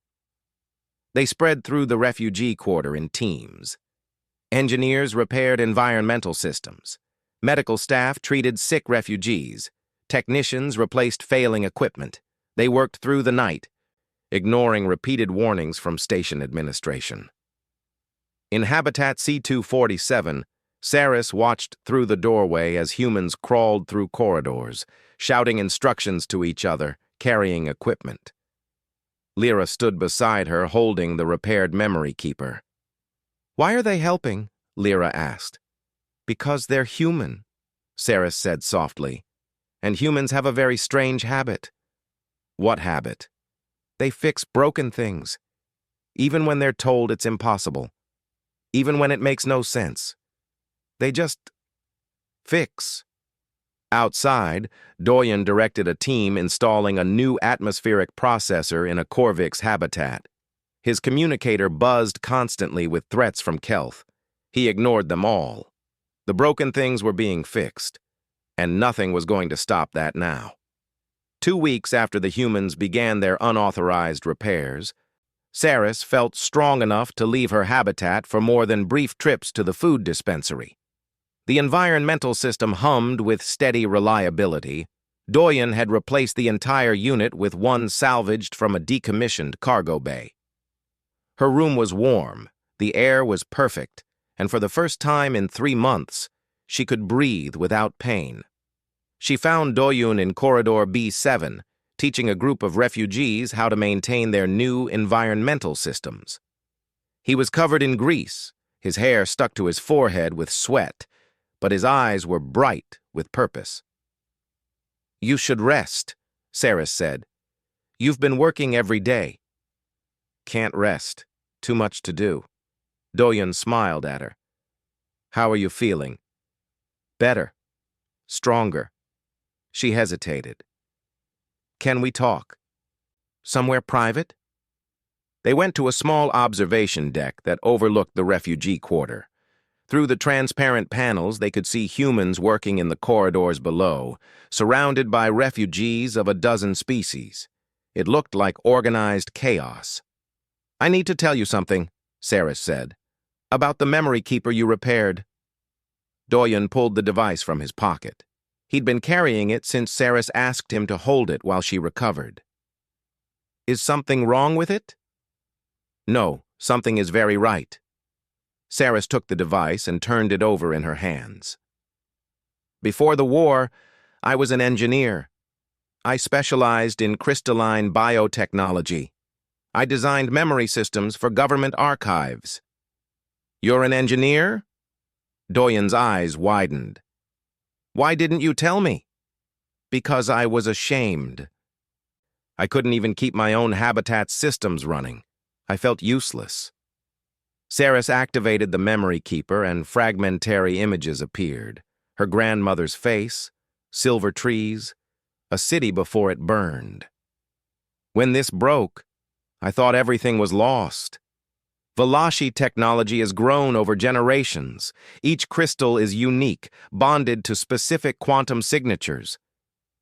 They spread through the refugee quarter in teams. Engineers repaired environmental systems. Medical staff treated sick refugees. Technicians replaced failing equipment. They worked through the night, ignoring repeated warnings from station administration. In Habitat C-247, Saris watched through the doorway as humans crawled through corridors, shouting instructions to each other, carrying equipment. Lyra stood beside her, holding the repaired memory keeper. "Why are they helping?" Lyra asked. "Because they're human," Saris said softly. "And humans have a very strange habit." "What habit?" "They fix broken things, even when they're told it's impossible, even when it makes no sense. They just fix." Outside, Doyen directed a team installing a new atmospheric processor in a Corvix habitat. His communicator buzzed constantly with threats from Kelth. He ignored them all. The broken things were being fixed, and nothing was going to stop that now. 2 weeks after the humans began their unauthorized repairs, Saris felt strong enough to leave her habitat for more than brief trips to the food dispensary. The environmental system hummed with steady reliability. Doyen had replaced the entire unit with one salvaged from a decommissioned cargo bay. Her room was warm, the air was perfect, and for the first time in 3 months, she could breathe without pain. She found Doyen in Corridor B7, teaching a group of refugees how to maintain their new environmental systems. He was covered in grease, his hair stuck to his forehead with sweat, but his eyes were bright with purpose. "You should rest," Saris said. "You've been working every day." "Can't rest. Too much to do." Doyen smiled at her. "How are you feeling?" "Better. Stronger." She hesitated. "Can we talk? Somewhere private?" They went to a small observation deck that overlooked the refugee quarter. Through the transparent panels, they could see humans working in the corridors below, surrounded by refugees of a dozen species. It looked like organized chaos. "I need to tell you something," Saris said, "about the memory keeper you repaired." Doyen pulled the device from his pocket. He'd been carrying it since Saris asked him to hold it while she recovered. "Is something wrong with it?" "No, something is very right." Saris took the device and turned it over in her hands. "Before the war, I was an engineer. I specialized in crystalline biotechnology. I designed memory systems for government archives." "You're an engineer?" Doyen's eyes widened. "Why didn't you tell me?" "Because I was ashamed. I couldn't even keep my own habitat systems running. I felt useless." Saris activated the memory keeper and fragmentary images appeared. Her grandmother's face, silver trees, a city before it burned. "When this broke, I thought everything was lost. Valashi technology has grown over generations. Each crystal is unique, bonded to specific quantum signatures.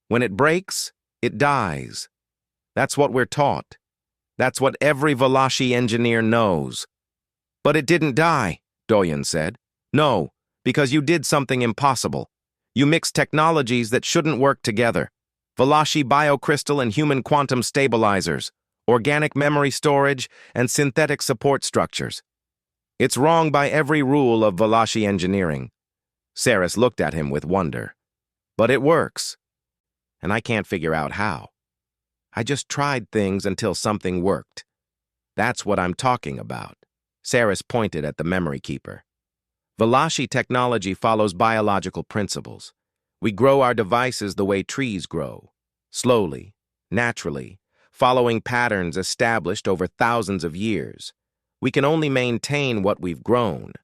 When it breaks, it dies. That's what we're taught. That's what every Valashi engineer knows." "But it didn't die," Doyen said. "No, because you did something impossible. You mixed technologies that shouldn't work together. Valashi biocrystal and human quantum stabilizers, organic memory storage, and synthetic support structures. It's wrong by every rule of Valashi engineering. Saris looked at him with wonder. But it works. And I can't figure out how. I just tried things until something worked. That's what I'm talking about. Saris pointed at the memory keeper. Valashi technology follows biological principles. We grow our devices the way trees grow, slowly, naturally, following patterns established over thousands of years. We can only maintain what we've grown.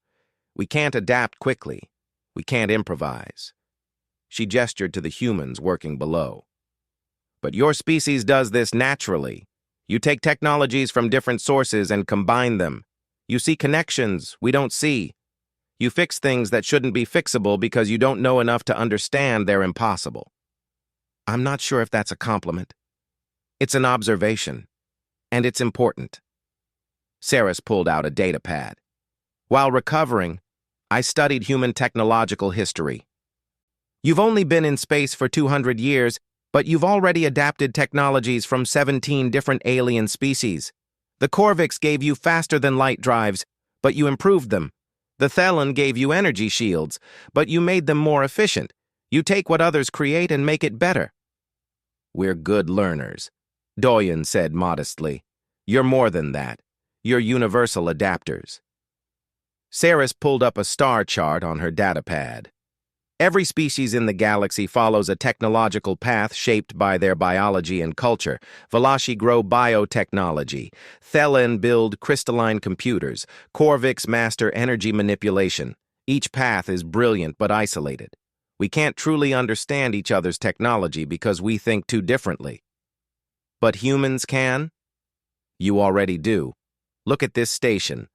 We can't adapt quickly. We can't improvise. She gestured to the humans working below. But your species does this naturally. You take technologies from different sources and combine them. You see connections we don't see. You fix things that shouldn't be fixable because you don't know enough to understand they're impossible. I'm not sure if that's a compliment. It's an observation, and it's important. Saris pulled out a data pad. While recovering, I studied human technological history. You've only been in space for 200 years, but you've already adapted technologies from 17 different alien species. The Corvix gave you faster-than-light drives, but you improved them. The Thelon gave you energy shields, but you made them more efficient. You take what others create and make it better. We're good learners, Doyen said modestly. You're more than that. You're universal adapters. Saris pulled up a star chart on her data pad. Every species in the galaxy follows a technological path shaped by their biology and culture. Valashi grow biotechnology. Thelon build crystalline computers. Corvix master energy manipulation. Each path is brilliant but isolated. We can't truly understand each other's technology because we think too differently. But humans can? You already do. Look at this station.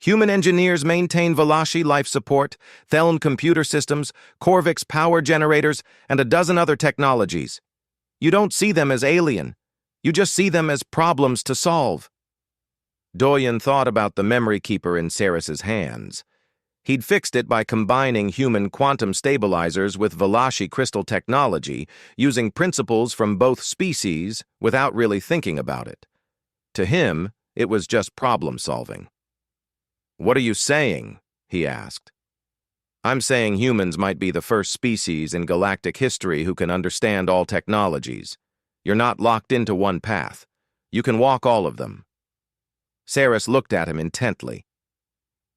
Human engineers maintain Valashi life support, Thelon computer systems, Corvix power generators, and a dozen other technologies. You don't see them as alien. You just see them as problems to solve. Doyen thought about the memory keeper in Saris's hands. He'd fixed it by combining human quantum stabilizers with Valashi crystal technology, using principles from both species without really thinking about it. To him, it was just problem solving. What are you saying? He asked. I'm saying humans might be the first species in galactic history who can understand all technologies. You're not locked into one path. You can walk all of them. Saris looked at him intently.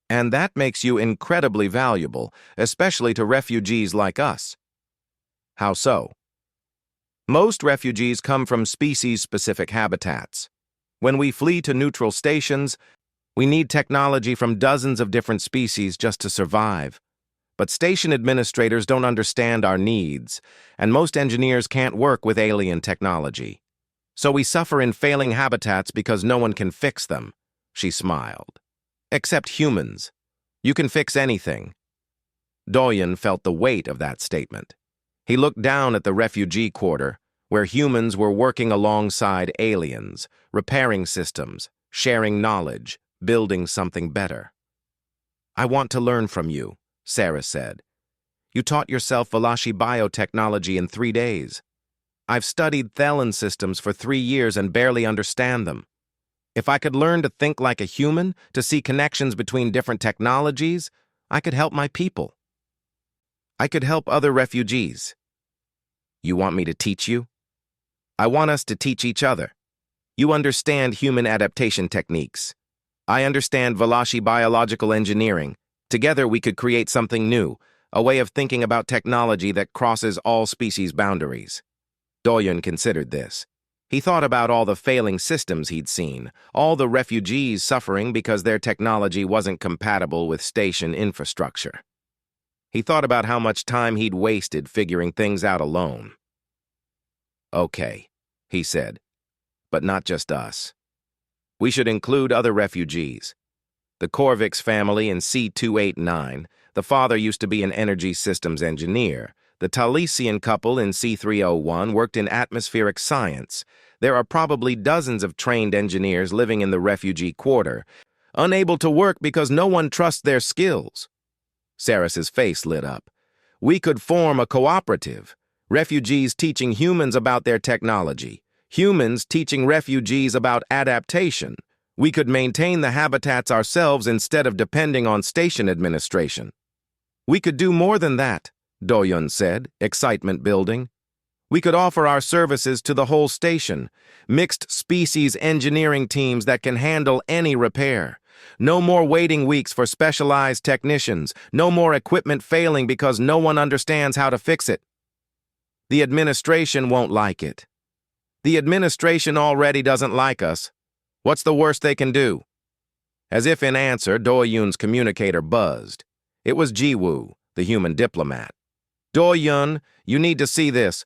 And that makes you incredibly valuable, especially to refugees like us. How so? Most refugees come from species-specific habitats. When we flee to neutral stations, we need technology from dozens of different species just to survive. But station administrators don't understand our needs, and most engineers can't work with alien technology. So we suffer in failing habitats because no one can fix them, she smiled. Except humans. You can fix anything. Doyen felt the weight of that statement. He looked down at the refugee quarter, where humans were working alongside aliens, repairing systems, sharing knowledge, building something better. I want to learn from you, Saris said. You taught yourself Valashi biotechnology in 3 days. I've studied Thelon systems for 3 years and barely understand them. If I could learn to think like a human, to see connections between different technologies, I could help my people. I could help other refugees. You want me to teach you? I want us to teach each other. You understand human adaptation techniques. I understand Valashi biological engineering. Together we could create something new, a way of thinking about technology that crosses all species boundaries. Doyen considered this. He thought about all the failing systems he'd seen, all the refugees suffering because their technology wasn't compatible with station infrastructure. He thought about how much time he'd wasted figuring things out alone. Okay, he said, but not just us. We should include other refugees. The Corvix family in C289, the father used to be an energy systems engineer. The Talesian couple in C301 worked in atmospheric science. There are probably dozens of trained engineers living in the refugee quarter, unable to work because no one trusts their skills. Saris's face lit up. We could form a cooperative. Refugees teaching humans about their technology. Humans teaching refugees about adaptation. We could maintain the habitats ourselves instead of depending on station administration. We could do more than that, Do-yun said, excitement building. We could offer our services to the whole station, mixed species engineering teams that can handle any repair. No more waiting weeks for specialized technicians, no more equipment failing because no one understands how to fix it. The administration won't like it. The administration already doesn't like us. What's the worst they can do? As if in answer, Do-yun's communicator buzzed. It was Ji-woo, the human diplomat. Do-yun, you need to see this.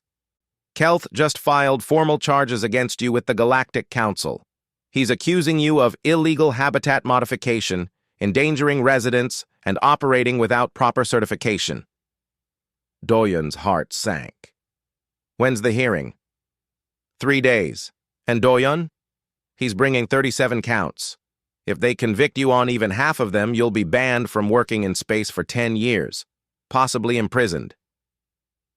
Kelth just filed formal charges against you with the Galactic Council. He's accusing you of illegal habitat modification, endangering residents, and operating without proper certification. Do-yun's heart sank. When's the hearing? 3 days. And Do-yun? He's bringing 37 counts. If they convict you on even half of them, you'll be banned from working in space for 10 years, possibly imprisoned.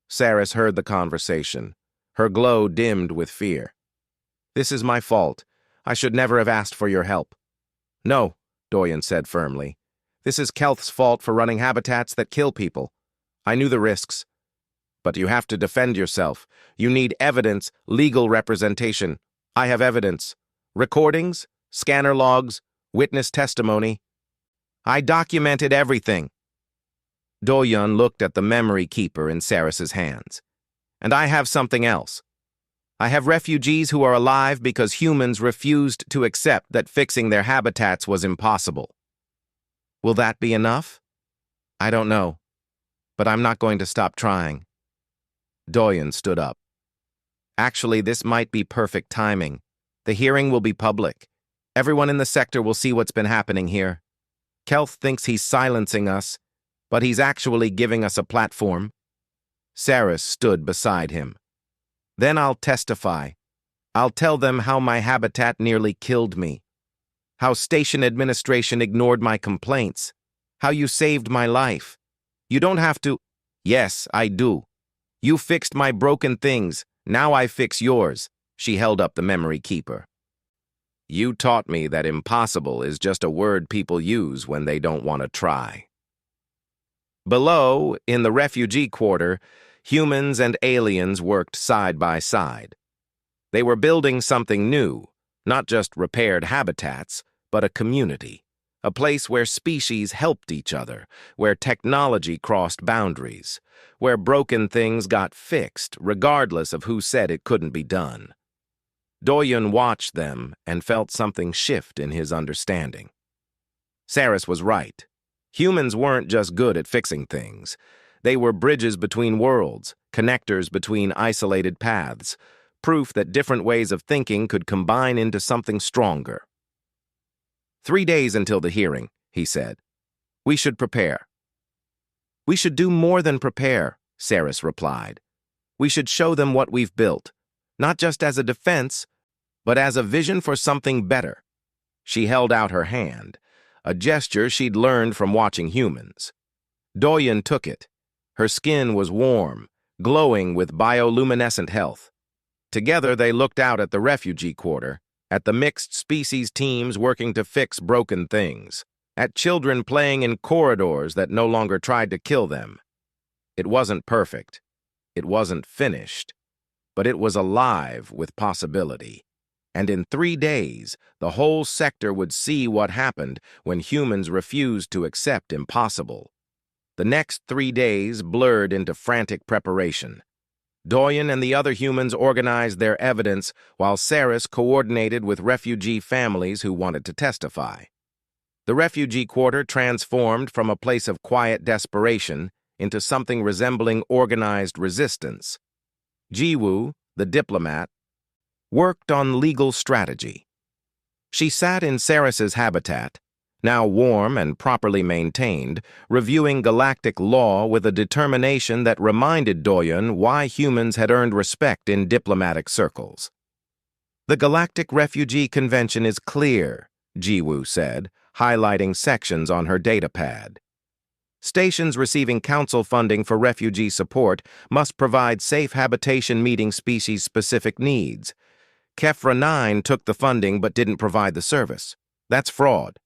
Saris heard the conversation. Her glow dimmed with fear. This is my fault. I should never have asked for your help. No, Do-yun said firmly. This is Kelth's fault for running habitats that kill people. I knew the risks. But you have to defend yourself. You need evidence, legal representation. I have evidence. Recordings, scanner logs, witness testimony. I documented everything. Do-yun looked at the memory keeper in Saris's hands. And I have something else. I have refugees who are alive because humans refused to accept that fixing their habitats was impossible. Will that be enough? I don't know. But I'm not going to stop trying. Do-yun stood up. Actually, this might be perfect timing. The hearing will be public. Everyone in the sector will see what's been happening here. Kelth thinks he's silencing us, but he's actually giving us a platform. Saris stood beside him. Then I'll testify. I'll tell them how my habitat nearly killed me. How station administration ignored my complaints. How you saved my life. You don't have to. Yes, I do. You fixed my broken things. Now I fix yours. She held up the memory keeper. You taught me that impossible is just a word people use when they don't want to try. Below, in the refugee quarter, humans and aliens worked side by side. They were building something new, not just repaired habitats, but a community, a place where species helped each other, where technology crossed boundaries, where broken things got fixed, regardless of who said it couldn't be done. Do-yun watched them and felt something shift in his understanding. Saris was right. Humans weren't just good at fixing things. They were bridges between worlds, connectors between isolated paths, proof that different ways of thinking could combine into something stronger. 3 days until the hearing, he said. We should prepare. We should do more than prepare, Saris replied. We should show them what we've built, not just as a defense, but as a vision for something better. She held out her hand, a gesture she'd learned from watching humans. Do-yun took it. Her skin was warm, glowing with bioluminescent health. Together they looked out at the refugee quarter, at the mixed species teams working to fix broken things, at children playing in corridors that no longer tried to kill them. It wasn't perfect. It wasn't finished. But it was alive with possibility. And in 3 days, the whole sector would see what happened when humans refused to accept impossible. The next 3 days blurred into frantic preparation. Do-yun and the other humans organized their evidence while Saris coordinated with refugee families who wanted to testify. The refugee quarter transformed from a place of quiet desperation into something resembling organized resistance. Ji-woo, the diplomat, worked on legal strategy. She sat in Saris's habitat, now warm and properly maintained, reviewing galactic law with a determination that reminded Do-yun why humans had earned respect in diplomatic circles. The Galactic Refugee Convention is clear, Ji-woo said, highlighting sections on her datapad. Stations receiving council funding for refugee support must provide safe habitation meeting species-specific needs. Kefra 9 took the funding but didn't provide the service. That's fraud.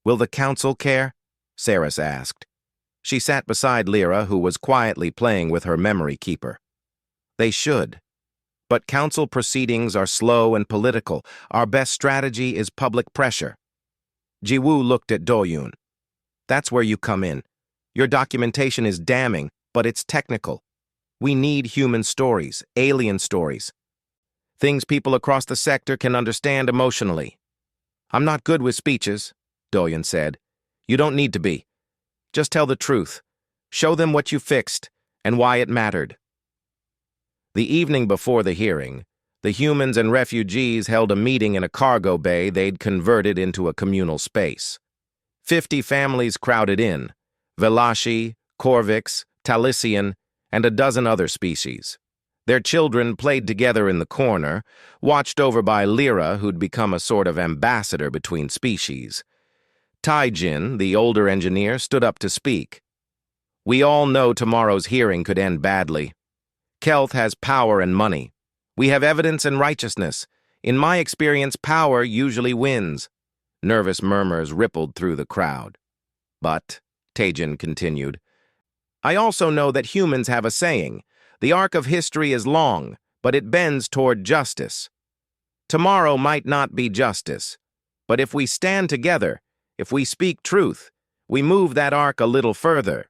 Will the council care? Saris asked. She sat beside Lyra, who was quietly playing with her memory keeper. They should. But council proceedings are slow and political. Our best strategy is public pressure. Jiwoo looked at Doyun. That's where you come in. Your documentation is damning, but it's technical. We need human stories, alien stories. Things people across the sector can understand emotionally. I'm not good with speeches, Doyun said. You don't need to be. Just tell the truth. Show them what you fixed and why it mattered. The evening before the hearing, the humans and refugees held a meeting in a cargo bay they'd converted into a communal space. 50 families crowded in, Velashi, Corvix, Talisian, and a dozen other species. Their children played together in the corner, watched over by Lyra, who'd become a sort of ambassador between species. Taijin, the older engineer, stood up to speak. We all know tomorrow's hearing could end badly. Kelth has power and money. We have evidence and righteousness. In my experience, power usually wins. Nervous murmurs rippled through the crowd. But, Taijin continued, I also know that humans have a saying. The arc of history is long, but it bends toward justice. Tomorrow might not be justice, but if we stand together, if we speak truth, we move that arc a little further.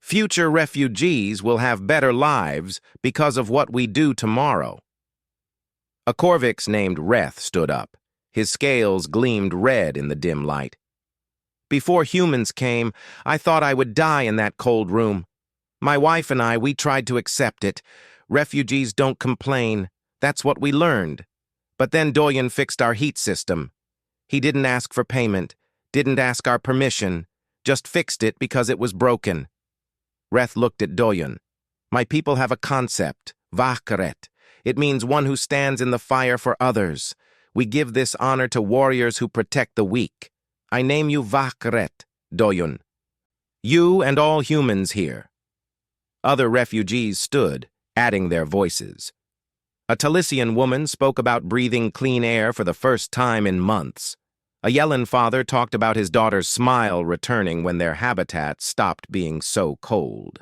Future refugees will have better lives because of what we do tomorrow. A Corvix named Reth stood up. His scales gleamed red in the dim light. Before humans came, I thought I would die in that cold room. My wife and I, we tried to accept it. Refugees don't complain. That's what we learned. But then Doyen fixed our heat system. He didn't ask for payment, didn't ask our permission, just fixed it because it was broken. Reth looked at Doyen. My people have a concept, Vahkaret. It means one who stands in the fire for others. We give this honor to warriors who protect the weak. I name you Vahkaret, Doyen. You and all humans here. Other refugees stood, adding their voices. A Talisian woman spoke about breathing clean air for the first time in months. A Yellen father talked about his daughter's smile returning when their habitat stopped being so cold.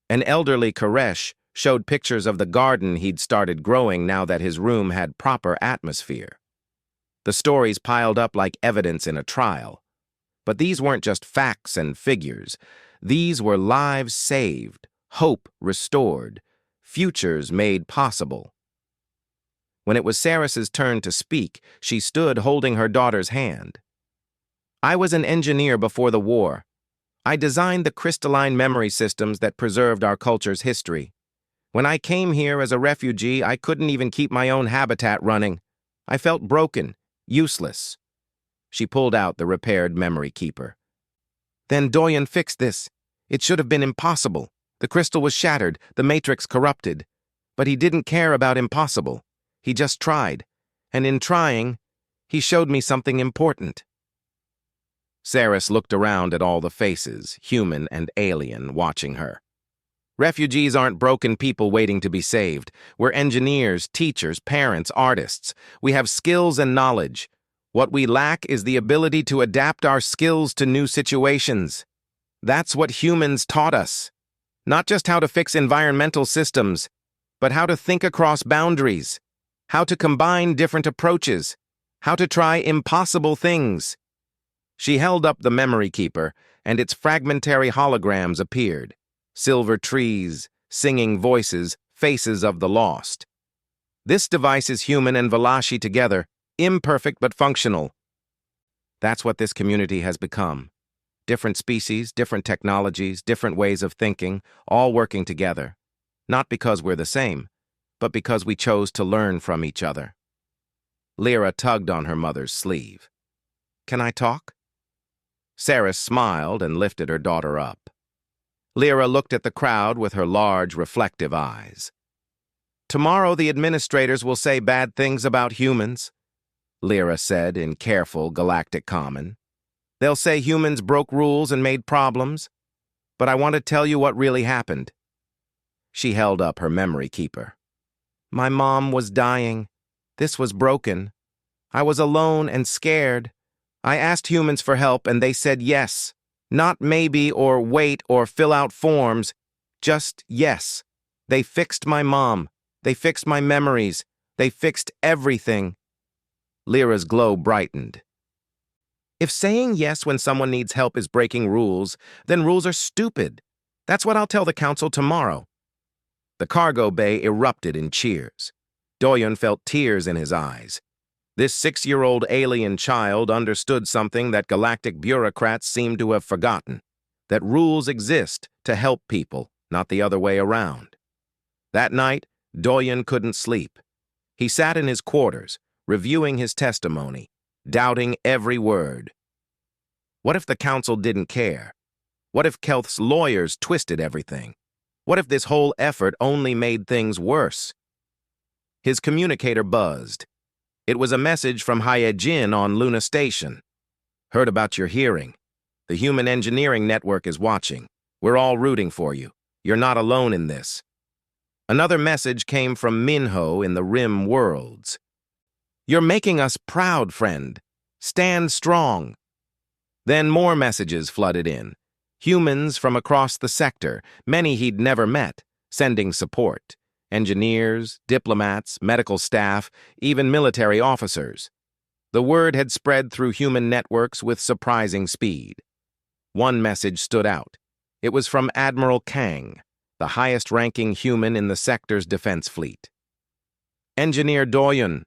An elderly Koresh showed pictures of the garden he'd started growing now that his room had proper atmosphere. The stories piled up like evidence in a trial. But these weren't just facts and figures. These were lives saved, hope restored, futures made possible. When it was Saris's turn to speak, she stood holding her daughter's hand. I was an engineer before the war. I designed the crystalline memory systems that preserved our culture's history. When I came here as a refugee, I couldn't even keep my own habitat running. I felt broken, useless. She pulled out the repaired memory keeper. Then Doyen fixed this. It should have been impossible. The crystal was shattered, the matrix corrupted. But he didn't care about impossible. He just tried. And in trying, he showed me something important. Saris looked around at all the faces, human and alien, watching her. Refugees aren't broken people waiting to be saved. We're engineers, teachers, parents, artists. We have skills and knowledge. What we lack is the ability to adapt our skills to new situations. That's what humans taught us. Not just how to fix environmental systems, but how to think across boundaries, how to combine different approaches, how to try impossible things. She held up the memory keeper, and its fragmentary holograms appeared. Silver trees, singing voices, faces of the lost. This device is human and Velashi together, imperfect but functional. That's what this community has become. Different species, different technologies, different ways of thinking, all working together. Not because we're the same, but because we chose to learn from each other. Lyra tugged on her mother's sleeve. Can I talk? Saris smiled and lifted her daughter up. Lyra looked at the crowd with her large, reflective eyes. Tomorrow the administrators will say bad things about humans, Lyra said in careful galactic common. They'll say humans broke rules and made problems, but I want to tell you what really happened. She held up her memory keeper. My mom was dying. This was broken. I was alone and scared, I asked humans for help and they said yes. Not maybe or wait or fill out forms. Just yes. They fixed my mom. They fixed my memories. They fixed everything. Lyra's glow brightened. If saying yes when someone needs help is breaking rules, then rules are stupid. That's what I'll tell the council tomorrow. The cargo bay erupted in cheers. Doyen felt tears in his eyes. This 6-year-old alien child understood something that galactic bureaucrats seemed to have forgotten, that rules exist to help people, not the other way around. That night, Doyen couldn't sleep. He sat in his quarters, reviewing his testimony, doubting every word. What if the council didn't care? What if Kelth's lawyers twisted everything? What if this whole effort only made things worse? His communicator buzzed. It was a message from Hyejin on Luna Station. Heard about your hearing. The Human Engineering Network is watching. We're all rooting for you. You're not alone in this. Another message came from Minho in the Rim Worlds. You're making us proud, friend. Stand strong. Then more messages flooded in. Humans from across the sector, many he'd never met, sending support. Engineers, diplomats, medical staff, even military officers. The word had spread through human networks with surprising speed. One message stood out. It was from Admiral Kang, the highest-ranking human in the sector's defense fleet. Engineer Doyen,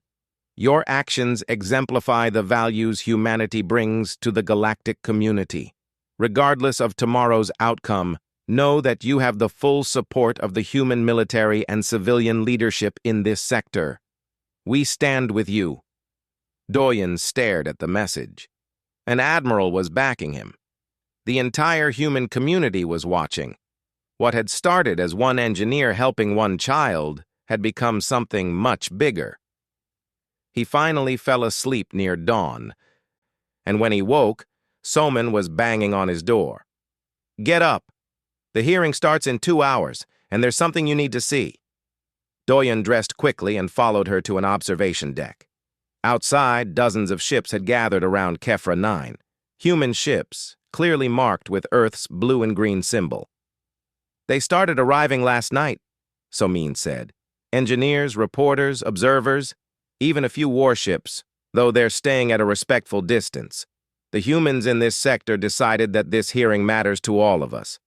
your actions exemplify the values humanity brings to the galactic community. Regardless of tomorrow's outcome, know that you have the full support of the human military and civilian leadership in this sector. We stand with you. Doyen stared at the message. An admiral was backing him. The entire human community was watching. What had started as one engineer helping one child had become something much bigger. He finally fell asleep near dawn, and when he woke, Soman was banging on his door. Get up. The hearing starts in 2 hours, and there's something you need to see. Doyen dressed quickly and followed her to an observation deck. Outside, dozens of ships had gathered around Kefra 9. Human ships, clearly marked with Earth's blue and green symbol. They started arriving last night, Somin said. Engineers, reporters, observers, even a few warships, though they're staying at a respectful distance. The humans in this sector decided that this hearing matters to all of us.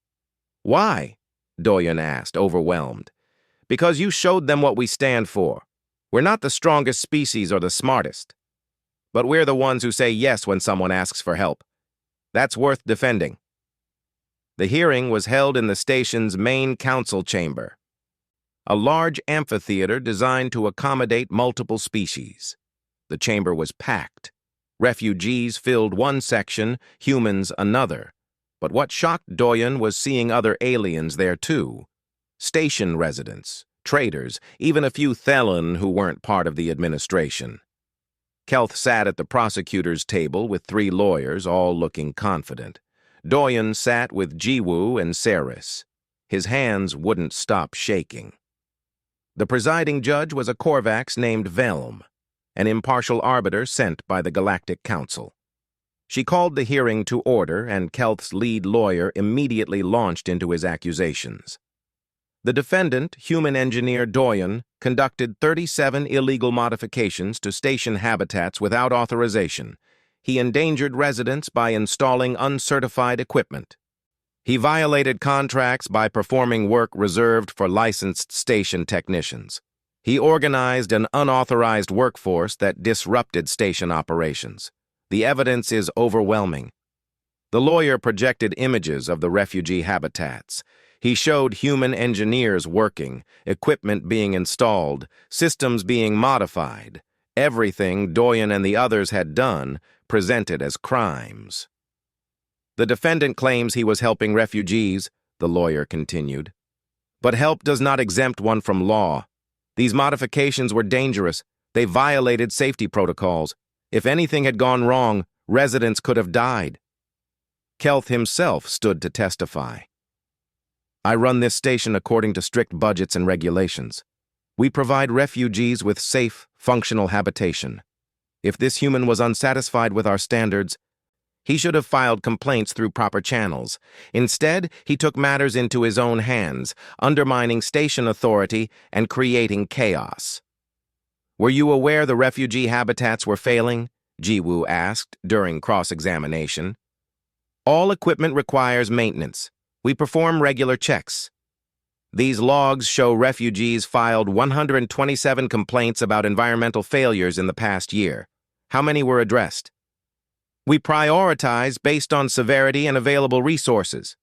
Why? Doyen asked, overwhelmed. Because you showed them what we stand for. We're not the strongest species or the smartest. But we're the ones who say yes when someone asks for help. That's worth defending. The hearing was held in the station's main council chamber, a large amphitheater designed to accommodate multiple species. The chamber was packed. Refugees filled one section, humans another. But what shocked Doyen was seeing other aliens there too. Station residents, traders, even a few Thelon who weren't part of the administration. Kelth sat at the prosecutor's table with 3 lawyers, all looking confident. Doyen sat with Jiwoo and Ceres. His hands wouldn't stop shaking. The presiding judge was a Korvax named Velm, an impartial arbiter sent by the Galactic Council. She called the hearing to order, and Kelth's lead lawyer immediately launched into his accusations. The defendant, human engineer Doyen, conducted 37 illegal modifications to station habitats without authorization. He endangered residents by installing uncertified equipment. He violated contracts by performing work reserved for licensed station technicians. He organized an unauthorized workforce that disrupted station operations. The evidence is overwhelming. The lawyer projected images of the refugee habitats. He showed human engineers working, equipment being installed, systems being modified. Everything Doyen and the others had done presented as crimes. The defendant claims he was helping refugees, the lawyer continued. But help does not exempt one from law. These modifications were dangerous. They violated safety protocols. If anything had gone wrong, residents could have died. Kelth himself stood to testify. I run this station according to strict budgets and regulations. We provide refugees with safe, functional habitation. If this human was unsatisfied with our standards, he should have filed complaints through proper channels. Instead, he took matters into his own hands, undermining station authority and creating chaos. Were you aware the refugee habitats were failing? Jiwoo asked during cross-examination. All equipment requires maintenance. We perform regular checks. These logs show refugees filed 127 complaints about environmental failures in the past year. How many were addressed? We prioritize based on severity and available resources.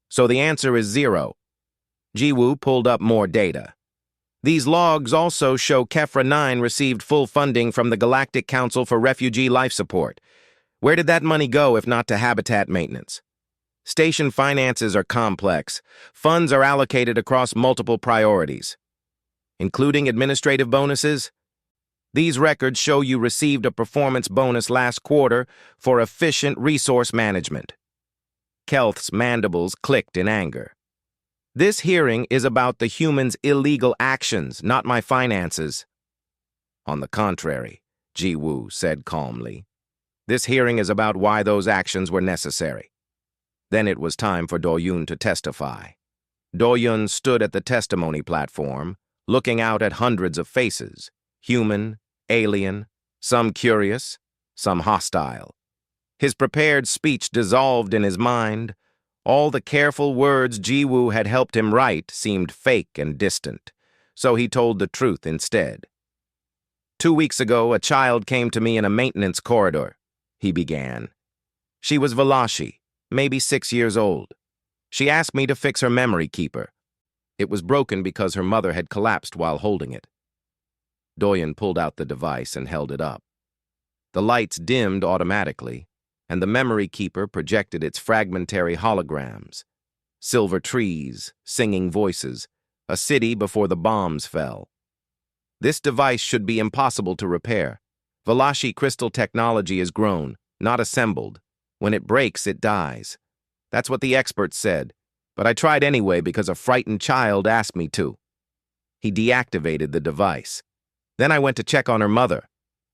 So the answer is 0. Jiwoo pulled up more data. These logs also show Kefra 9 received full funding from the Galactic Council for Refugee Life Support. Where did that money go if not to habitat maintenance? Station finances are complex. Funds are allocated across multiple priorities, including administrative bonuses. These records show you received a performance bonus last quarter for efficient resource management. Kelth's mandibles clicked in anger. This hearing is about the human's illegal actions, not my finances. On the contrary, Jiwoo said calmly. This hearing is about why those actions were necessary. Then it was time for Do-yoon to testify. Do-yoon stood at the testimony platform, looking out at hundreds of faces, human, alien, some curious, some hostile. His prepared speech dissolved in his mind. All the careful words Jiwoo had helped him write seemed fake and distant, so he told the truth instead. 2 weeks ago, a child came to me in a maintenance corridor, he began. She was Valashi, maybe 6 years old. She asked me to fix her memory keeper. It was broken because her mother had collapsed while holding it. Do-yoon pulled out the device and held it up. The lights dimmed automatically, and the memory keeper projected its fragmentary holograms. Silver trees, singing voices, a city before the bombs fell. This device should be impossible to repair. Valashi crystal technology is grown, not assembled. When it breaks, it dies. That's what the experts said, but I tried anyway because a frightened child asked me to. He deactivated the device. Then I went to check on her mother.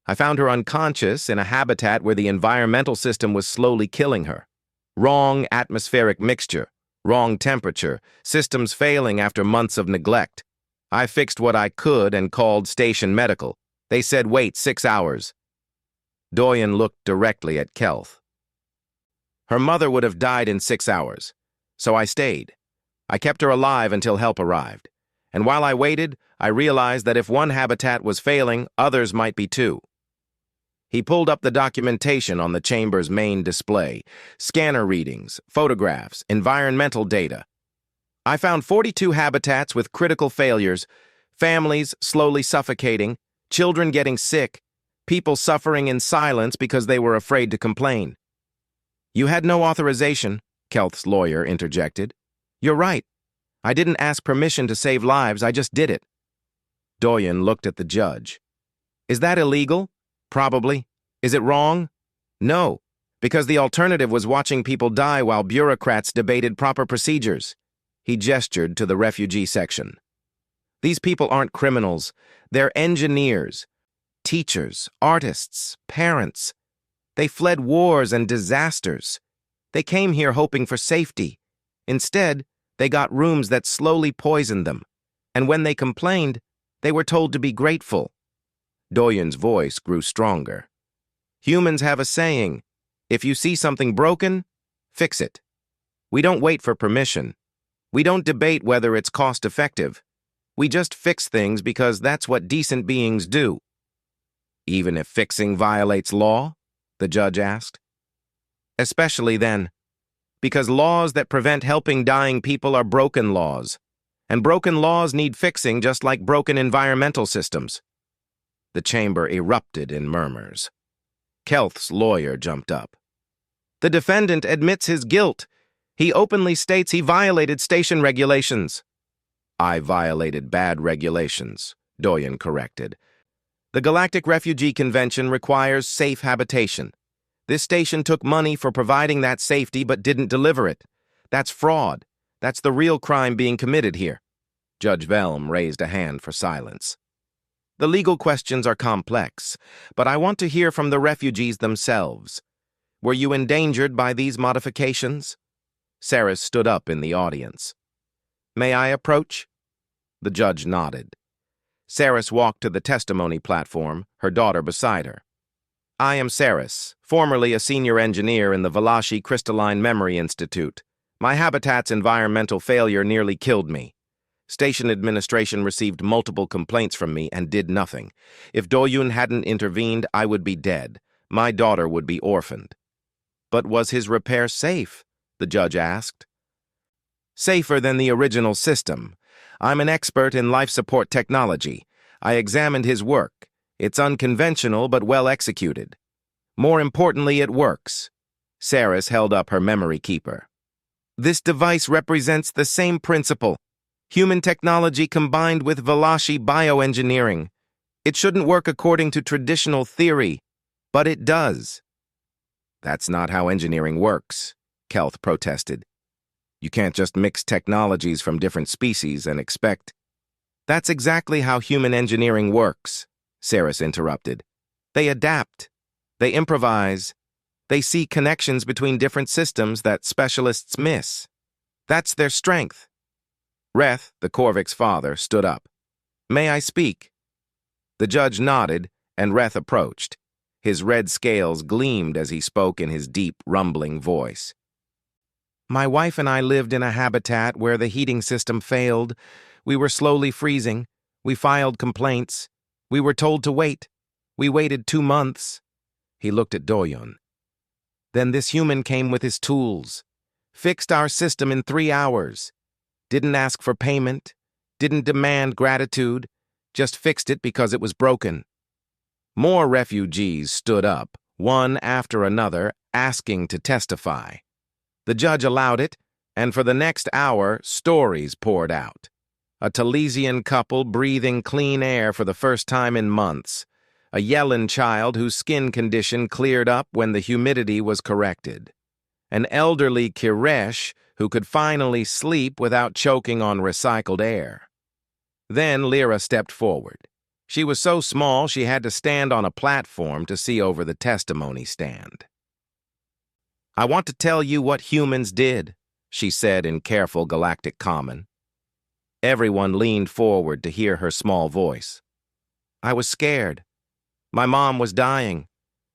I found her unconscious in a habitat where the environmental system was slowly killing her. Wrong atmospheric mixture, wrong temperature, systems failing after months of neglect. I fixed what I could and called Station Medical. They said wait 6 hours. Do-yoon looked directly at Kelth. Her mother would have died in 6 hours, so I stayed. I kept her alive until help arrived. And while I waited, I realized that if one habitat was failing, others might be too. He pulled up the documentation on the chamber's main display, scanner readings, photographs, environmental data. I found 42 habitats with critical failures, families slowly suffocating, children getting sick, people suffering in silence because they were afraid to complain. You had no authorization, Kelth's lawyer interjected. You're right. I didn't ask permission to save lives, I just did it. Do-yoon looked at the judge. Is that illegal? Probably. Is it wrong? No, because the alternative was watching people die while bureaucrats debated proper procedures. He gestured to the refugee section. These people aren't criminals. They're engineers, teachers, artists, parents. They fled wars and disasters. They came here hoping for safety. Instead, they got rooms that slowly poisoned them. And when they complained, they were told to be grateful. Do-yoon's voice grew stronger. Humans have a saying, if you see something broken, fix it. We don't wait for permission. We don't debate whether it's cost-effective. We just fix things because that's what decent beings do. Even if fixing violates law? The judge asked. Especially then, because laws that prevent helping dying people are broken laws, and broken laws need fixing just like broken environmental systems. The chamber erupted in murmurs. Kelth's lawyer jumped up. The defendant admits his guilt. He openly states he violated station regulations. I violated bad regulations, Do-yoon corrected. The Galactic Refugee Convention requires safe habitation. This station took money for providing that safety but didn't deliver it. That's fraud. That's the real crime being committed here. Judge Velm raised a hand for silence. The legal questions are complex, but I want to hear from the refugees themselves. Were you endangered by these modifications? Saris stood up in the audience. May I approach? The judge nodded. Saris walked to the testimony platform, her daughter beside her. I am Saris, formerly a senior engineer in the Valashi Crystalline Memory Institute. My habitat's environmental failure nearly killed me. Station administration received multiple complaints from me and did nothing. If Doyun hadn't intervened, I would be dead. My daughter would be orphaned. But was his repair safe? The judge asked. Safer than the original system. I'm an expert in life support technology. I examined his work. It's unconventional but well executed. More importantly, it works. Saris held up her memory keeper. This device represents the same principle. Human technology combined with Valashi bioengineering. It shouldn't work according to traditional theory, but it does. That's not how engineering works, Kelth protested. You can't just mix technologies from different species and expect. That's exactly how human engineering works, Saris interrupted. They adapt. They improvise. They see connections between different systems that specialists miss. That's their strength. Reth, the Korvik's father, stood up. May I speak? The judge nodded, and Reth approached. His red scales gleamed as he spoke in his deep, rumbling voice. My wife and I lived in a habitat where the heating system failed. We were slowly freezing. We filed complaints. We were told to wait. We waited 2 months. He looked at Doyun. Then this human came with his tools. Fixed our system in 3 hours. Didn't ask for payment. Didn't demand gratitude. Just fixed it because it was broken. More refugees stood up, one after another, asking to testify. The judge allowed it, and for the next hour, stories poured out. A Talesian couple breathing clean air for the first time in months. A Yellen child whose skin condition cleared up when the humidity was corrected. An elderly Kiresh who could finally sleep without choking on recycled air. Then Lyra stepped forward. She was so small she had to stand on a platform to see over the testimony stand. I want to tell you what humans did, she said in careful Galactic common. Everyone leaned forward to hear her small voice. I was scared. My mom was dying.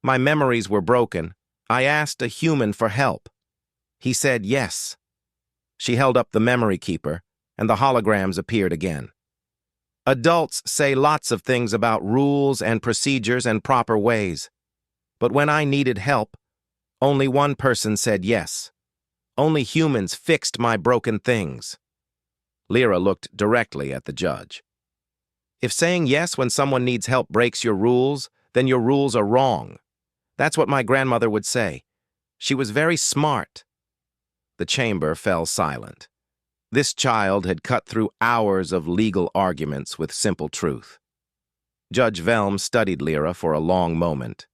My memories were broken. I asked a human for help. He said yes. She held up the memory keeper, and the holograms appeared again. Adults say lots of things about rules and procedures and proper ways. But when I needed help, only one person said yes. Only humans fixed my broken things. Lyra looked directly at the judge. If saying yes when someone needs help breaks your rules, then your rules are wrong. That's what my grandmother would say. She was very smart. The chamber fell silent. This child had cut through hours of legal arguments with simple truth. Judge Velm studied Lyra for a long moment.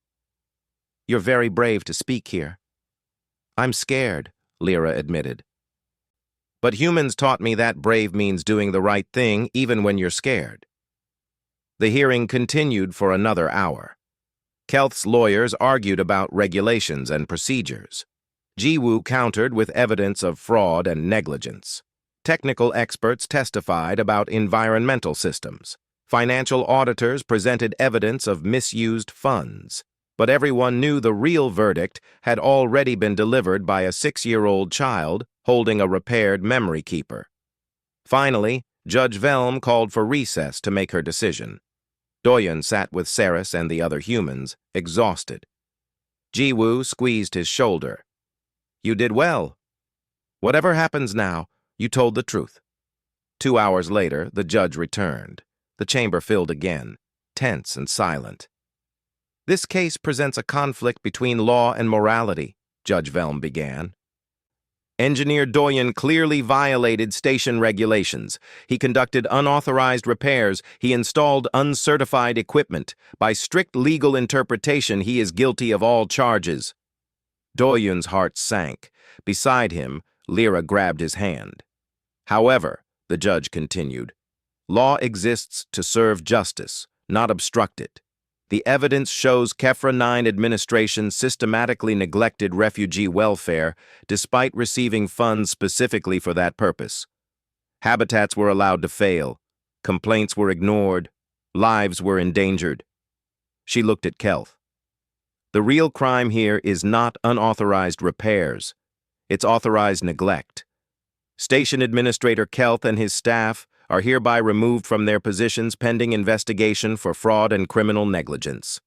You're very brave to speak here. I'm scared, Lyra admitted. But humans taught me that brave means doing the right thing even when you're scared. The hearing continued for another hour. Kelth's lawyers argued about regulations and procedures. Jiwoo countered with evidence of fraud and negligence. Technical experts testified about environmental systems. Financial auditors presented evidence of misused funds. But everyone knew the real verdict had already been delivered by a 6-year-old child holding a repaired memory keeper. Finally, Judge Velm called for recess to make her decision. Doyun sat with Saris and the other humans, exhausted. Jiwoo squeezed his shoulder. You did well. Whatever happens now, you told the truth. 2 hours later, the judge returned. The chamber filled again, tense and silent. This case presents a conflict between law and morality, Judge Velm began. Engineer Doyun clearly violated station regulations. He conducted unauthorized repairs. He installed uncertified equipment. By strict legal interpretation, he is guilty of all charges. Doyun's heart sank. Beside him, Lyra grabbed his hand. However, the judge continued, law exists to serve justice, not obstruct it. The evidence shows HFY 9 administration systematically neglected refugee welfare despite receiving funds specifically for that purpose. Habitats were allowed to fail, complaints were ignored, lives were endangered. She looked at Kelth. The real crime here is not unauthorized repairs. It's authorized neglect. Station Administrator Kelth and his staff are hereby removed from their positions pending investigation for fraud and criminal negligence.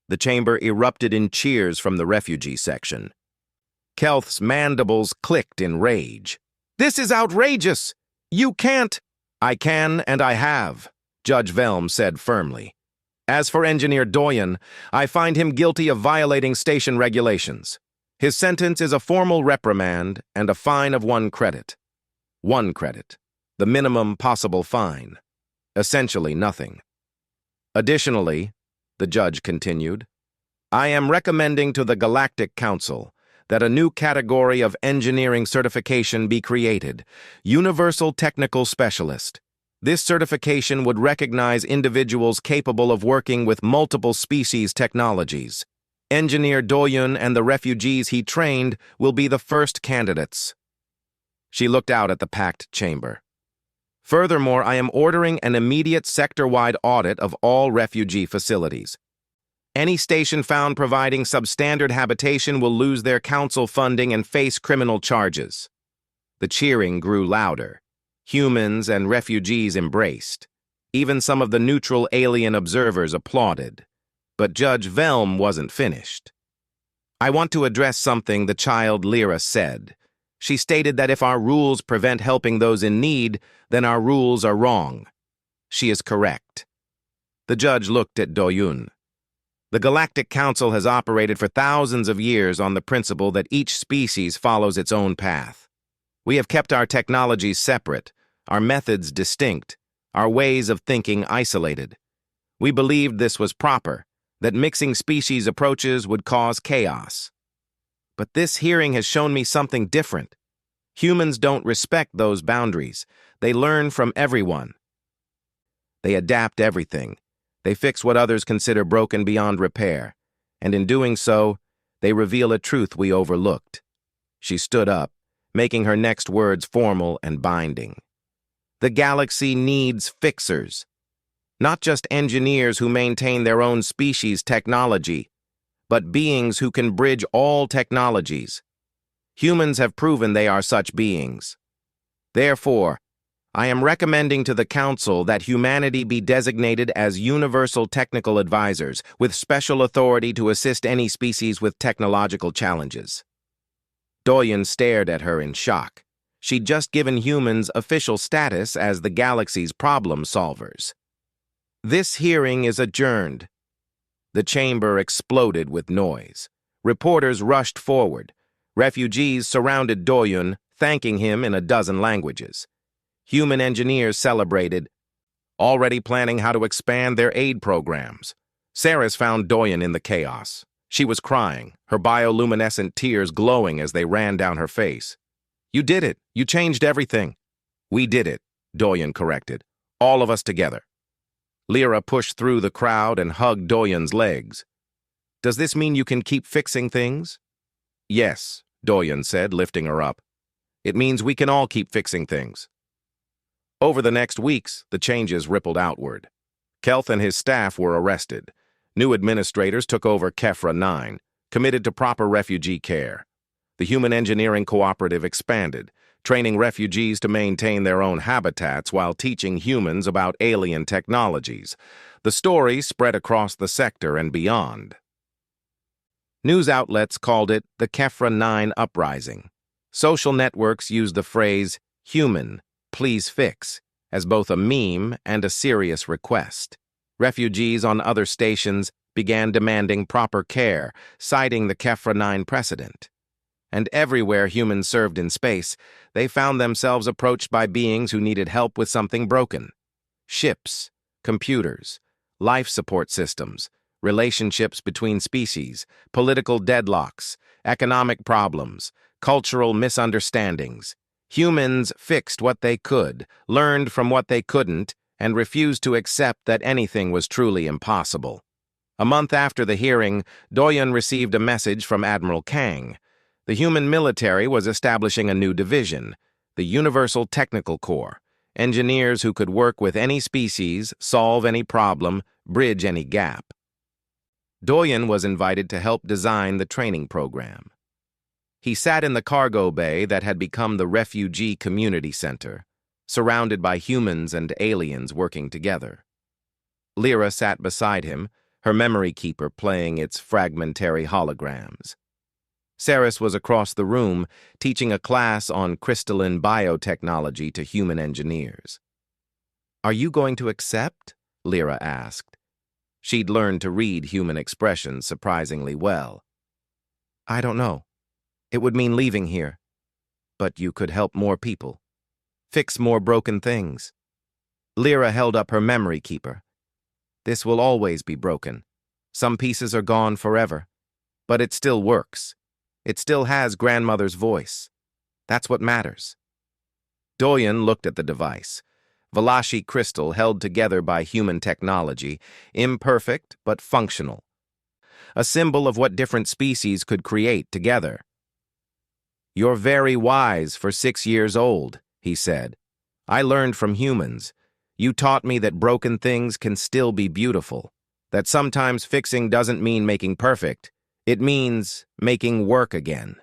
The chamber erupted in cheers from the refugee section. Kelth's mandibles clicked in rage. "This is outrageous! You can't—" "I can and I have," Judge Velm said firmly. "As for Engineer Doyen, I find him guilty of violating station regulations. His sentence is a formal reprimand and a fine of 1 credit. 1 credit. The minimum possible fine. Essentially nothing. Additionally," the judge continued, "I am recommending to the Galactic Council that a new category of engineering certification be created, Universal Technical Specialist. This certification would recognize individuals capable of working with multiple species technologies. Engineer Doyen and the refugees he trained will be the first candidates." She looked out at the packed chamber. "Furthermore, I am ordering an immediate sector-wide audit of all refugee facilities. Any station found providing substandard habitation will lose their council funding and face criminal charges." The cheering grew louder. Humans and refugees embraced. Even some of the neutral alien observers applauded. But Judge Velm wasn't finished. "I want to address something the child Lyra said. She stated that if our rules prevent helping those in need, then our rules are wrong. She is correct." The judge looked at Doyun. "The Galactic Council has operated for thousands of years on the principle that each species follows its own path. We have kept our technologies separate, our methods distinct, our ways of thinking isolated. We believed this was proper, that mixing species approaches would cause chaos. But this hearing has shown me something different. Humans don't respect those boundaries. They learn from everyone. They adapt everything. They fix what others consider broken beyond repair. And in doing so, they reveal a truth we overlooked." She stood up, making her next words formal and binding. "The galaxy needs fixers. Not just engineers who maintain their own species' technology, but beings who can bridge all technologies. Humans have proven they are such beings. Therefore, I am recommending to the Council that humanity be designated as universal technical advisors with special authority to assist any species with technological challenges." Doyen stared at her in shock. She'd just given humans official status as the galaxy's problem solvers. "This hearing is adjourned." The chamber exploded with noise. Reporters rushed forward. Refugees surrounded Doyen, thanking him in a dozen languages. Human engineers celebrated, already planning how to expand their aid programs. Saris found Doyen in the chaos. She was crying, her bioluminescent tears glowing as they ran down her face. "You did it. You changed everything." "We did it," Doyen corrected. "All of us together." Lyra pushed through the crowd and hugged Doyen's legs. "Does this mean you can keep fixing things?" "Yes," Doyen said, lifting her up. "It means we can all keep fixing things." Over the next weeks, the changes rippled outward. Kelth and his staff were arrested. New administrators took over HFY 9, committed to proper refugee care. The Human Engineering Cooperative expanded, training refugees to maintain their own habitats while teaching humans about alien technologies. The story spread across the sector and beyond. News outlets called it the HFY 9 Uprising. Social networks used the phrase, "Human, please fix," as both a meme and a serious request. Refugees on other stations began demanding proper care, citing the HFY 9 precedent. And everywhere humans served in space, they found themselves approached by beings who needed help with something broken. Ships, computers, life support systems, relationships between species, political deadlocks, economic problems, cultural misunderstandings. Humans fixed what they could, learned from what they couldn't, and refused to accept that anything was truly impossible. A month after the hearing, Doyon received a message from Admiral Kang. The human military was establishing a new division, the Universal Technical Corps, engineers who could work with any species, solve any problem, bridge any gap. Doyon was invited to help design the training program. He sat in the cargo bay that had become the refugee community center, surrounded by humans and aliens working together. Lyra sat beside him, her memory keeper playing its fragmentary holograms. Saris was across the room, teaching a class on crystalline biotechnology to human engineers. "Are you going to accept?" Lyra asked. She'd learned to read human expressions surprisingly well. "I don't know. It would mean leaving here. But you could help more people. Fix more broken things." Lyra held up her memory keeper. "This will always be broken. Some pieces are gone forever. But it still works. It still has grandmother's voice. That's what matters." Doyon looked at the device. Valashi crystal held together by human technology, imperfect but functional. A symbol of what different species could create together. "You're very wise for 6 years old," he said. "I learned from humans. You taught me that broken things can still be beautiful, that sometimes fixing doesn't mean making perfect. It means making work again."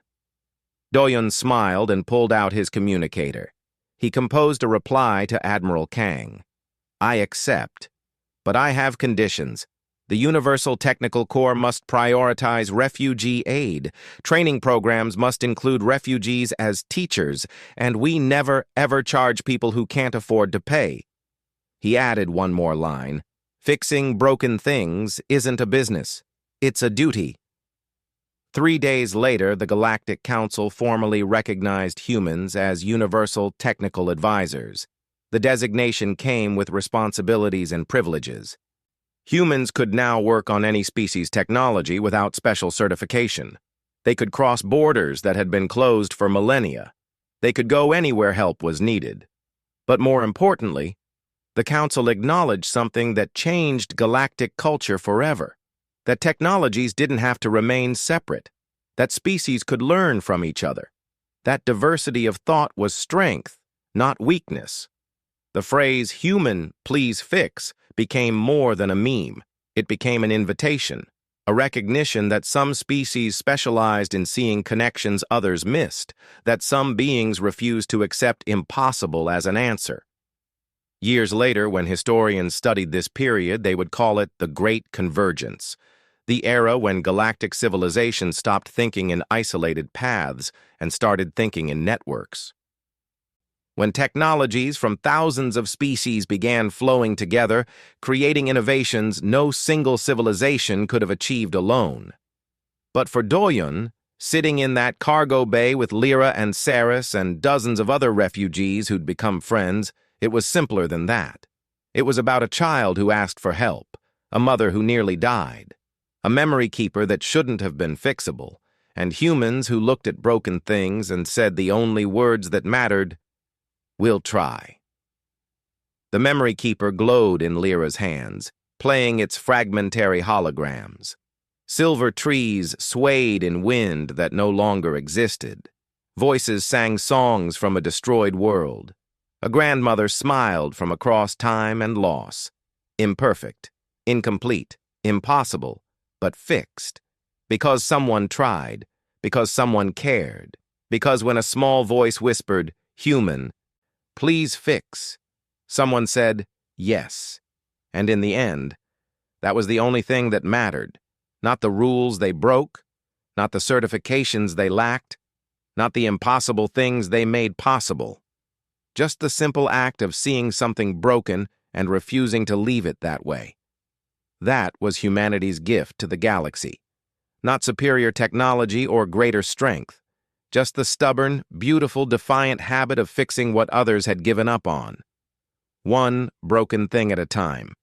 Doyon smiled and pulled out his communicator. He composed a reply to Admiral Kang. "I accept, but I have conditions. The Universal Technical Corps must prioritize refugee aid. Training programs must include refugees as teachers, and we never, ever charge people who can't afford to pay." He added one more line. "Fixing broken things isn't a business. It's a duty." 3 days later, the Galactic Council formally recognized humans as Universal Technical Advisors. The designation came with responsibilities and privileges. Humans could now work on any species technology without special certification. They could cross borders that had been closed for millennia. They could go anywhere help was needed. But more importantly, the Council acknowledged something that changed galactic culture forever. That technologies didn't have to remain separate. That species could learn from each other. That diversity of thought was strength, not weakness. The phrase, "human, please fix," became more than a meme. It became an invitation, a recognition that some species specialized in seeing connections others missed, that some beings refused to accept impossible as an answer. Years later, when historians studied this period, they would call it the Great Convergence, the era when galactic civilization stopped thinking in isolated paths and started thinking in networks. When technologies from thousands of species began flowing together, creating innovations no single civilization could have achieved alone. But for Doyon, sitting in that cargo bay with Lyra and Saris and dozens of other refugees who'd become friends, it was simpler than that. It was about a child who asked for help, a mother who nearly died, a memory keeper that shouldn't have been fixable, and humans who looked at broken things and said the only words that mattered, "We'll try." The memory keeper glowed in Lyra's hands, playing its fragmentary holograms. Silver trees swayed in wind that no longer existed. Voices sang songs from a destroyed world. A grandmother smiled from across time and loss. Imperfect, incomplete, impossible, but fixed. Because someone tried, because someone cared, because when a small voice whispered, "Human, please fix," someone said, "Yes." And in the end, that was the only thing that mattered. Not the rules they broke, not the certifications they lacked, not the impossible things they made possible. Just the simple act of seeing something broken and refusing to leave it that way. That was humanity's gift to the galaxy. Not superior technology or greater strength. Just the stubborn, beautiful, defiant habit of fixing what others had given up on. One broken thing at a time.